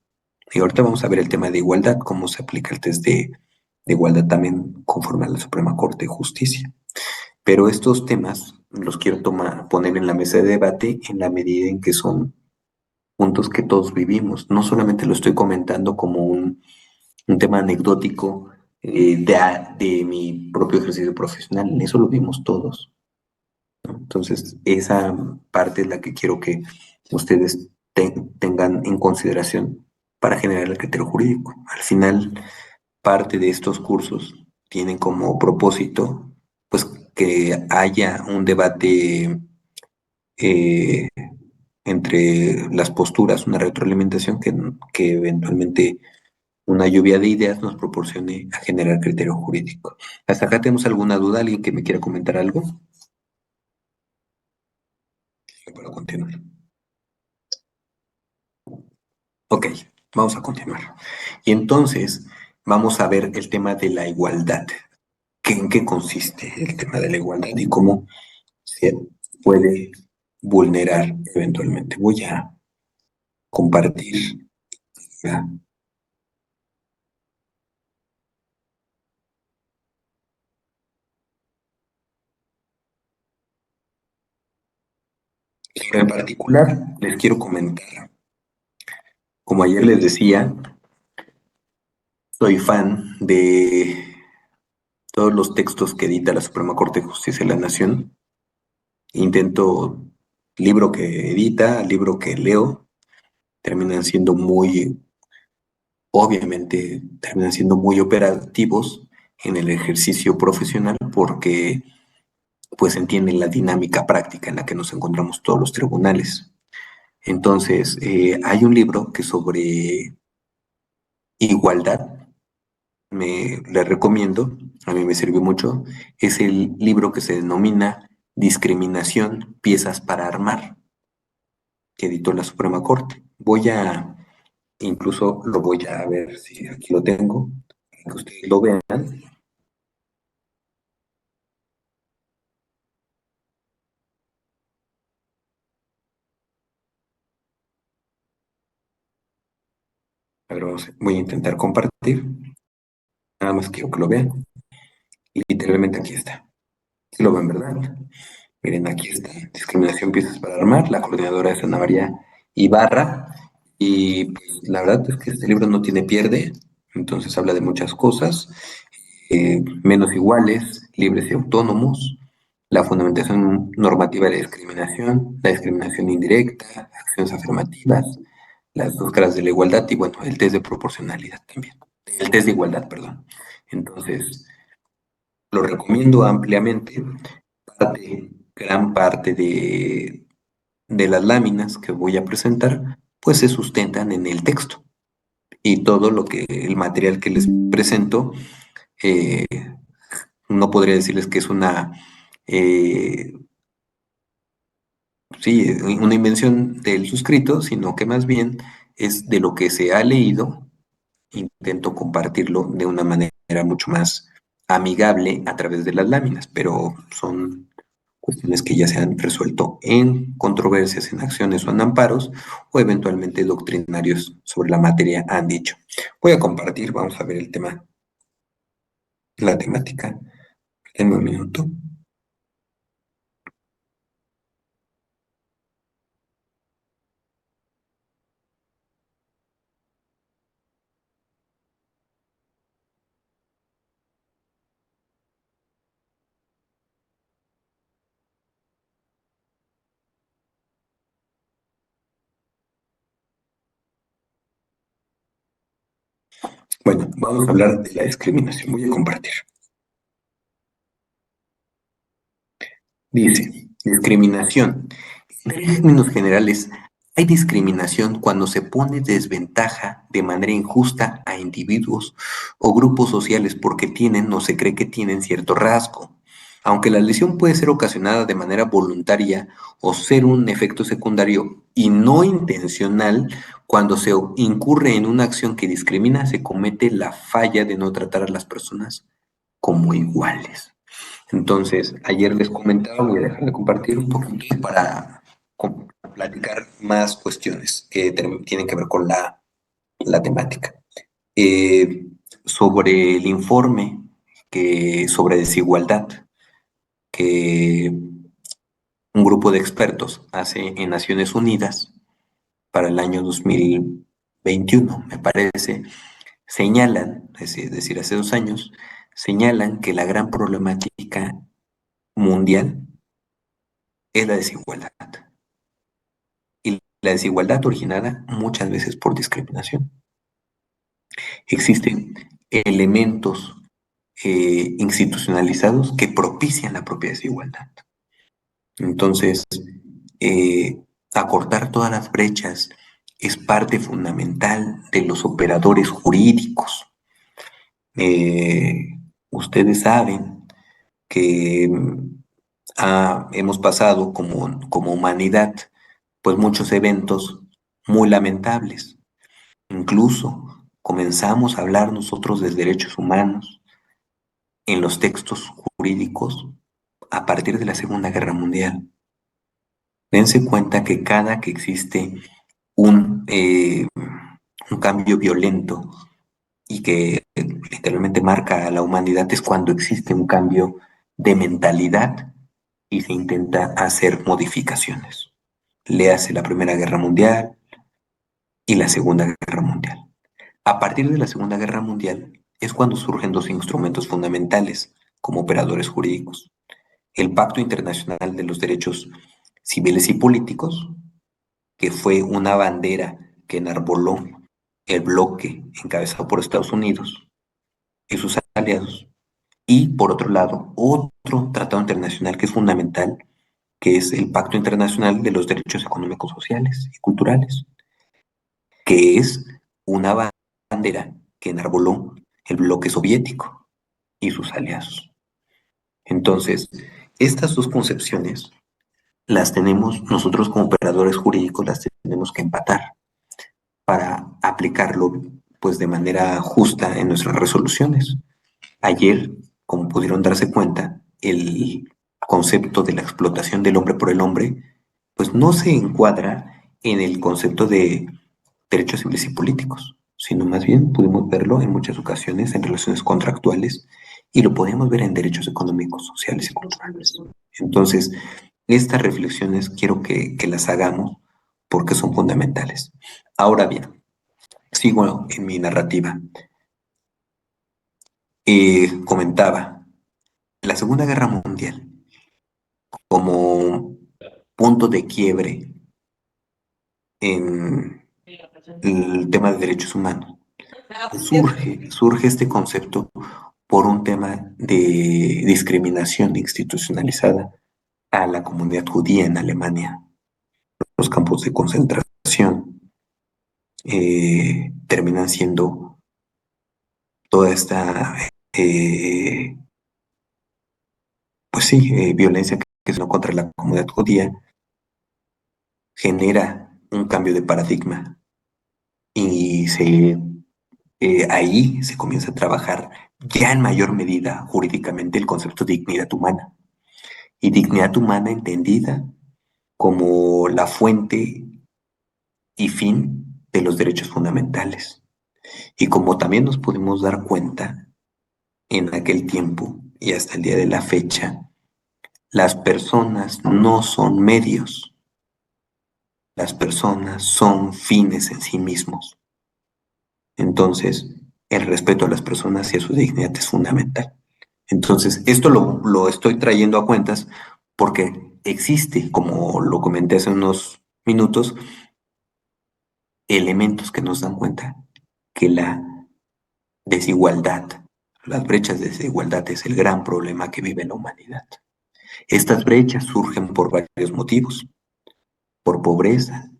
Y ahorita vamos a ver el tema de igualdad, cómo se aplica el test de igualdad también conforme a la Suprema Corte de Justicia. Pero estos temas los quiero poner en la mesa de debate en la medida en que son puntos que todos vivimos. No solamente lo estoy comentando como un tema anecdótico de mi propio ejercicio profesional, eso lo vimos todos, ¿no? Entonces, esa parte es la que quiero que ustedes tengan en consideración para generar el criterio jurídico. Al final, parte de estos cursos tienen como propósito, pues, que haya un debate eh, entre las posturas, una retroalimentación que eventualmente una lluvia de ideas nos proporcione a generar criterio jurídico. ¿Hasta acá tenemos alguna duda? ¿Alguien que me quiera comentar algo? Para continuar. Ok, vamos a continuar. Y entonces vamos a ver el tema de la igualdad. ¿En qué consiste el tema de la igualdad y cómo se puede vulnerar eventualmente? Voy a compartir la, en particular, les quiero comentar, como ayer les decía, soy fan de todos los textos que edita la Suprema Corte de Justicia de la Nación. Intento, libro que edita, libro que leo, terminan siendo muy, obviamente, terminan siendo muy operativos en el ejercicio profesional porque pues entienden la dinámica práctica en la que nos encontramos todos los tribunales. Entonces, hay un libro que sobre igualdad, le recomiendo, a mí me sirvió mucho, es el libro que se denomina Discriminación, piezas para armar, que editó la Suprema Corte. Incluso lo voy a ver si aquí lo tengo, para que ustedes lo vean. A ver, voy a intentar compartir, nada más quiero que lo vean. Y literalmente aquí está. Si lo ven, ¿verdad? Miren, aquí está. Discriminación, piezas para armar. La coordinadora es Ana María Ibarra. Y pues, la verdad es que este libro no tiene pierde. Entonces habla de muchas cosas. Menos iguales, libres y autónomos. La fundamentación normativa de la discriminación indirecta, acciones afirmativas, las dos caras de la igualdad y bueno, el test de proporcionalidad también. El test de igualdad, perdón. Entonces, lo recomiendo ampliamente. Gran parte de las láminas que voy a presentar, pues se sustentan en el texto. Y todo el material que les presento, eh, no podría decirles que es eh, sí, una invención del suscrito, sino que más bien es de lo que se ha leído. Intento compartirlo de una manera mucho más amigable a través de las láminas, pero son cuestiones que ya se han resuelto en controversias, en acciones o en amparos, o eventualmente doctrinarios sobre la materia han dicho. Voy a compartir, vamos a ver el tema, la temática. En un minuto. Bueno, vamos a hablar de la discriminación. Voy a compartir. Dice, discriminación. En términos generales, hay discriminación cuando se pone desventaja de manera injusta a individuos o grupos sociales porque tienen o se cree que tienen cierto rasgo. Aunque la lesión puede ser ocasionada de manera voluntaria o ser un efecto secundario y no intencional, cuando se incurre en una acción que discrimina, se comete la falla de no tratar a las personas como iguales. Entonces, ayer les comentaba, voy a dejar de compartir un poquito para platicar más cuestiones que tienen que ver con la temática. Eh, sobre el informe sobre desigualdad que un grupo de expertos hace en Naciones Unidas para el año 2021, me parece, señalan, es decir, hace 2 años, señalan que la gran problemática mundial es la desigualdad. Y la desigualdad originada muchas veces por discriminación. Existen elementos institucionalizados que propician la propia desigualdad. Entonces, acortar todas las brechas es parte fundamental de los operadores jurídicos. Ustedes saben que hemos pasado como humanidad pues muchos eventos muy lamentables. Incluso comenzamos a hablar nosotros de derechos humanos en los textos jurídicos a partir de la Segunda Guerra Mundial. Dense cuenta que cada que existe un cambio violento y que literalmente marca a la humanidad es cuando existe un cambio de mentalidad y se intenta hacer modificaciones. Léase la Primera Guerra Mundial y la Segunda Guerra Mundial. A partir de la Segunda Guerra Mundial es cuando surgen dos instrumentos fundamentales como operadores jurídicos: el Pacto Internacional de los Derechos Civiles y Políticos, que fue una bandera que enarboló el bloque encabezado por Estados Unidos y sus aliados, y por otro lado, otro tratado internacional que es fundamental, que es el Pacto Internacional de los Derechos Económicos, Sociales y Culturales, que es una bandera que enarboló el bloque soviético y sus aliados. Entonces, estas dos concepciones las tenemos nosotros como operadores jurídicos, las tenemos que empatar para aplicarlo pues de manera justa en nuestras resoluciones. Ayer, como pudieron darse cuenta, el concepto de la explotación del hombre por el hombre pues no se encuadra en el concepto de derechos civiles y políticos, sino más bien pudimos verlo en muchas ocasiones en relaciones contractuales y lo podemos ver en derechos económicos, sociales y culturales. Entonces, estas reflexiones quiero que las hagamos porque son fundamentales. Ahora bien, sigo en mi narrativa. Comentaba, la Segunda Guerra Mundial como punto de quiebre en el tema de derechos humanos. Surge este concepto por un tema de discriminación institucionalizada a la comunidad judía en Alemania. Los campos de concentración terminan siendo toda esta, pues sí, violencia que se contra la comunidad judía, genera un cambio de paradigma y ahí se comienza a trabajar ya en mayor medida jurídicamente el concepto de dignidad humana. Y dignidad humana entendida como la fuente y fin de los derechos fundamentales. Y como también nos pudimos dar cuenta en aquel tiempo y hasta el día de la fecha, las personas no son medios, las personas son fines en sí mismos. Entonces, el respeto a las personas y a su dignidad es fundamental. Entonces, esto lo estoy trayendo a cuentas porque existe, como lo comenté hace unos minutos, elementos que nos dan cuenta que la desigualdad, las brechas de desigualdad es el gran problema que vive la humanidad. Estas brechas surgen por varios motivos, por pobreza,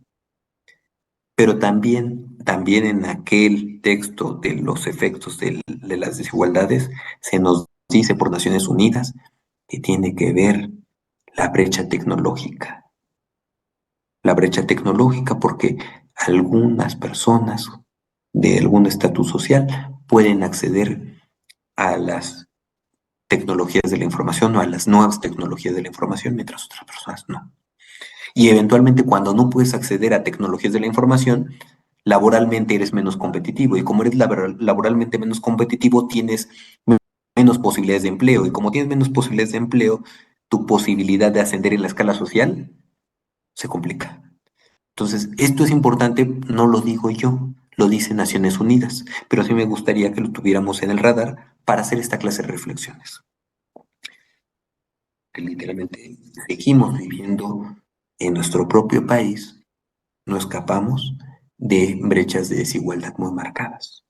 pero también en aquel texto de los efectos de las desigualdades se nos dice por Naciones Unidas que tiene que ver la brecha tecnológica. La brecha tecnológica porque algunas personas de algún estatus social pueden acceder a las tecnologías de la información o a las nuevas tecnologías de la información, mientras otras personas no. Y eventualmente cuando no puedes acceder a tecnologías de la información, laboralmente eres menos competitivo. Y como eres laboralmente menos competitivo, tienes menos posibilidades de empleo. Y como tienes menos posibilidades de empleo, tu posibilidad de ascender en la escala social se complica. Entonces, esto es importante, no lo digo yo, lo dice Naciones Unidas, pero sí me gustaría que lo tuviéramos en el radar para hacer esta clase de reflexiones. Que literalmente seguimos viviendo en nuestro propio país, no escapamos de brechas de desigualdad muy marcadas.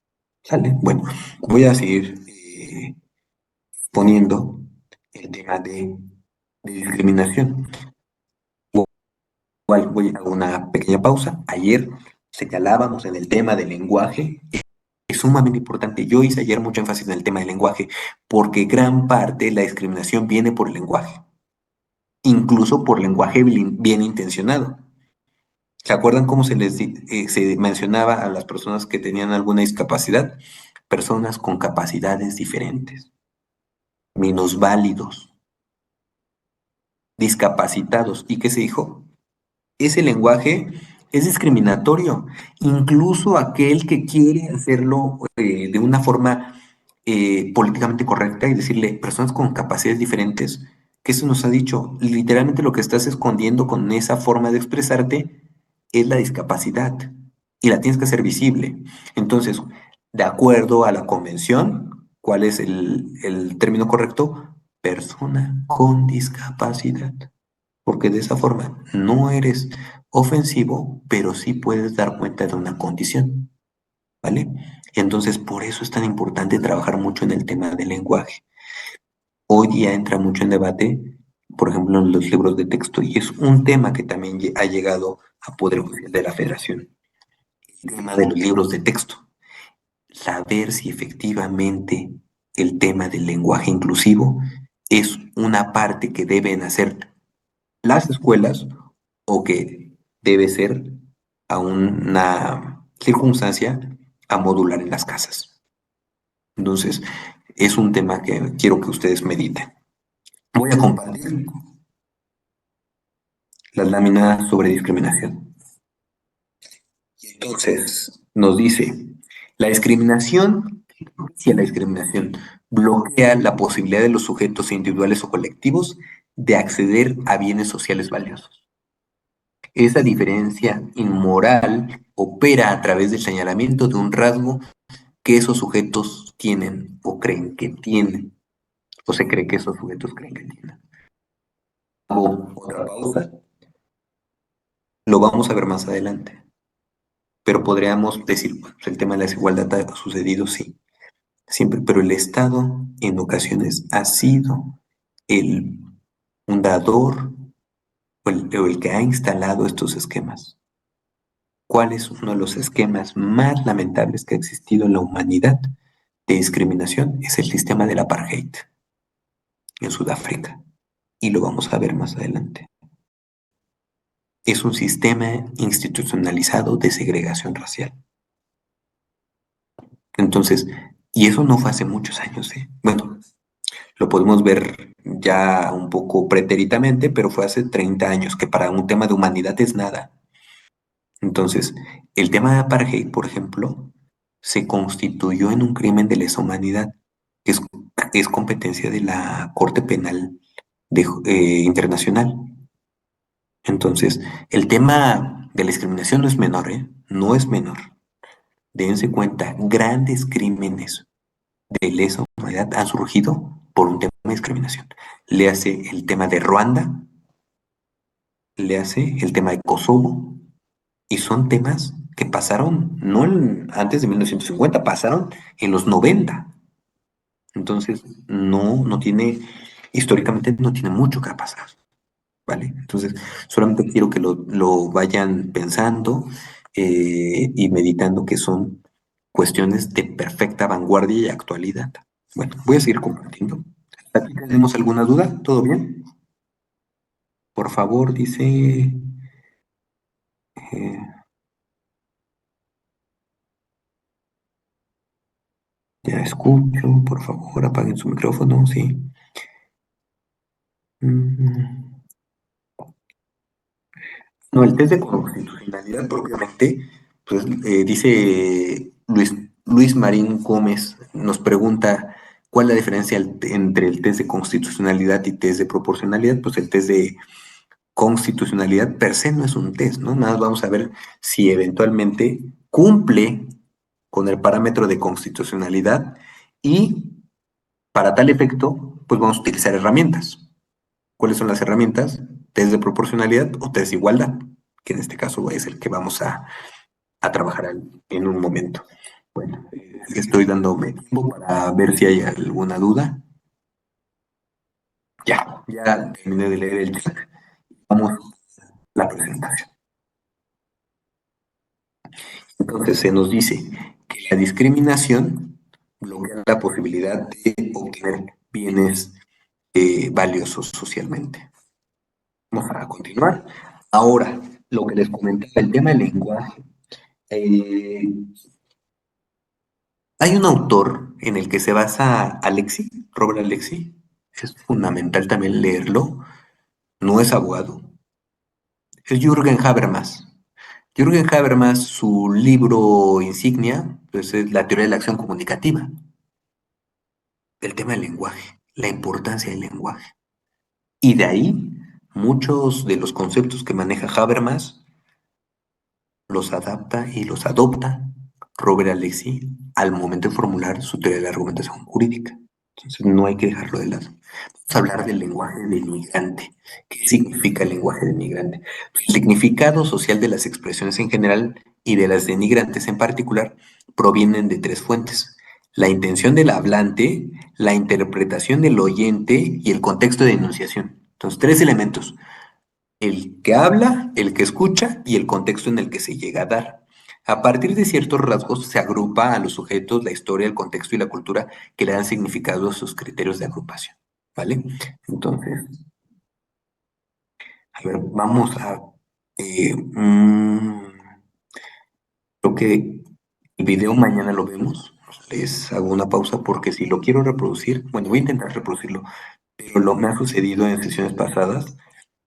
¿Sale? Bueno, voy a seguir poniendo el tema de discriminación. Igual voy a hacer una pequeña pausa. Ayer señalábamos en el tema del lenguaje, es sumamente importante. Yo hice ayer mucho énfasis en el tema del lenguaje, porque gran parte de la discriminación viene por el lenguaje, incluso por lenguaje bien intencionado. ¿Se acuerdan cómo se mencionaba a las personas que tenían alguna discapacidad? Personas con capacidades diferentes, minusválidos, discapacitados. ¿Y qué se dijo? Ese lenguaje es discriminatorio. Incluso aquel que quiere hacerlo de una forma políticamente correcta y decirle personas con capacidades diferentes, ¿qué se nos ha dicho? Literalmente lo que estás escondiendo con esa forma de expresarte es la discapacidad y la tienes que hacer visible. Entonces, de acuerdo a la convención, ¿cuál es el término correcto? Persona con discapacidad, porque de esa forma no eres ofensivo, pero sí puedes dar cuenta de una condición, ¿vale? Entonces, por eso es tan importante trabajar mucho en el tema del lenguaje. Hoy día entra mucho en debate, por ejemplo, en los libros de texto, y es un tema que también ha llegado a Poder Judicial de la Federación, el tema de los libros de texto. Saber si efectivamente el tema del lenguaje inclusivo es una parte que deben hacer las escuelas o que debe ser a una circunstancia a modular en las casas. Entonces, es un tema que quiero que ustedes mediten. Voy a compartir las láminas sobre discriminación. Entonces, nos dice, la discriminación, si la discriminación bloquea la posibilidad de los sujetos individuales o colectivos de acceder a bienes sociales valiosos. Esa diferencia inmoral opera a través del señalamiento de un rasgo que esos sujetos tienen o creen que tienen, o se cree que esos sujetos creen que tienen. Hago otra pausa, lo vamos a ver más adelante, pero podríamos decir, bueno, pues el tema de la desigualdad ha sucedido, sí, siempre, pero el Estado en ocasiones ha sido el fundador o el que ha instalado estos esquemas. ¿Cuál es uno de los esquemas más lamentables que ha existido en la humanidad de discriminación? Es el sistema del apartheid en Sudáfrica, y lo vamos a ver más adelante. Es un sistema institucionalizado de segregación racial. Entonces, y eso no fue hace muchos años, ¿eh? Bueno, lo podemos ver ya un poco pretérитamente, pero fue hace 30 años, que para un tema de humanidad es nada. Entonces, el tema de apartheid, por ejemplo, se constituyó en un crimen de lesa humanidad, que es competencia de la Corte Penal Internacional. Entonces, el tema de la discriminación no es menor, ¿eh? No es menor. Dense cuenta, grandes crímenes de lesa humanidad han surgido por un tema de discriminación. Le hace el tema de Ruanda, le hace el tema de Kosovo, y son temas que pasaron no antes de 1950, pasaron en los 90. Entonces, no tiene, históricamente no tiene mucho que pasar, ¿vale? Entonces, solamente quiero que lo vayan pensando y meditando, que son cuestiones de perfecta vanguardia y actualidad. Bueno, voy a seguir compartiendo. ¿Aquí tenemos alguna duda? ¿Todo bien? Por favor, dice... eh, ya escucho, por favor, apaguen su micrófono, sí. Mm, No, el test de constitucionalidad propiamente, pues dice Luis Marín Gómez, nos pregunta cuál es la diferencia entre el test de constitucionalidad y test de proporcionalidad. Pues el test de constitucionalidad per se no es un test, ¿no? Nada más vamos a ver si eventualmente cumple con el parámetro de constitucionalidad, y para tal efecto, pues vamos a utilizar herramientas. ¿Cuáles son las herramientas? Test de proporcionalidad o test de igualdad, que en este caso es el que vamos a trabajar en un momento. Bueno, estoy dándome tiempo para ver si hay alguna duda. Ya terminé de leer el chat. Vamos a la presentación. Entonces se nos dice que la discriminación bloquea la posibilidad de obtener bienes valiosos socialmente. Vamos a continuar. Ahora, lo que les comentaba, el tema del lenguaje. Eh, Hay un autor en el que se basa Alexi, Robert Alexi. Es fundamental también leerlo. No es abogado. Es Jürgen Habermas. Jürgen Habermas, su libro insignia, pues es La teoría de la acción comunicativa. El tema del lenguaje, la importancia del lenguaje. Y de ahí, muchos de los conceptos que maneja Habermas los adapta y los adopta Robert Alexi al momento de formular su teoría de la argumentación jurídica. Entonces no hay que dejarlo de lado. Vamos a hablar del lenguaje del migrante. ¿Qué significa el lenguaje del migrante? El significado social de las expresiones en general y de las denigrantes en particular provienen de tres fuentes: la intención del hablante, la interpretación del oyente y el contexto de enunciación. Entonces, tres elementos: el que habla, el que escucha y el contexto en el que se llega a dar. A partir de ciertos rasgos se agrupa a los sujetos la historia, el contexto y la cultura que le dan significado a sus criterios de agrupación. ¿Vale? Entonces, a ver, vamos a... creo que el video mañana lo vemos. Les hago una pausa porque si lo quiero reproducir, bueno, voy a intentar reproducirlo, pero lo me ha sucedido en sesiones pasadas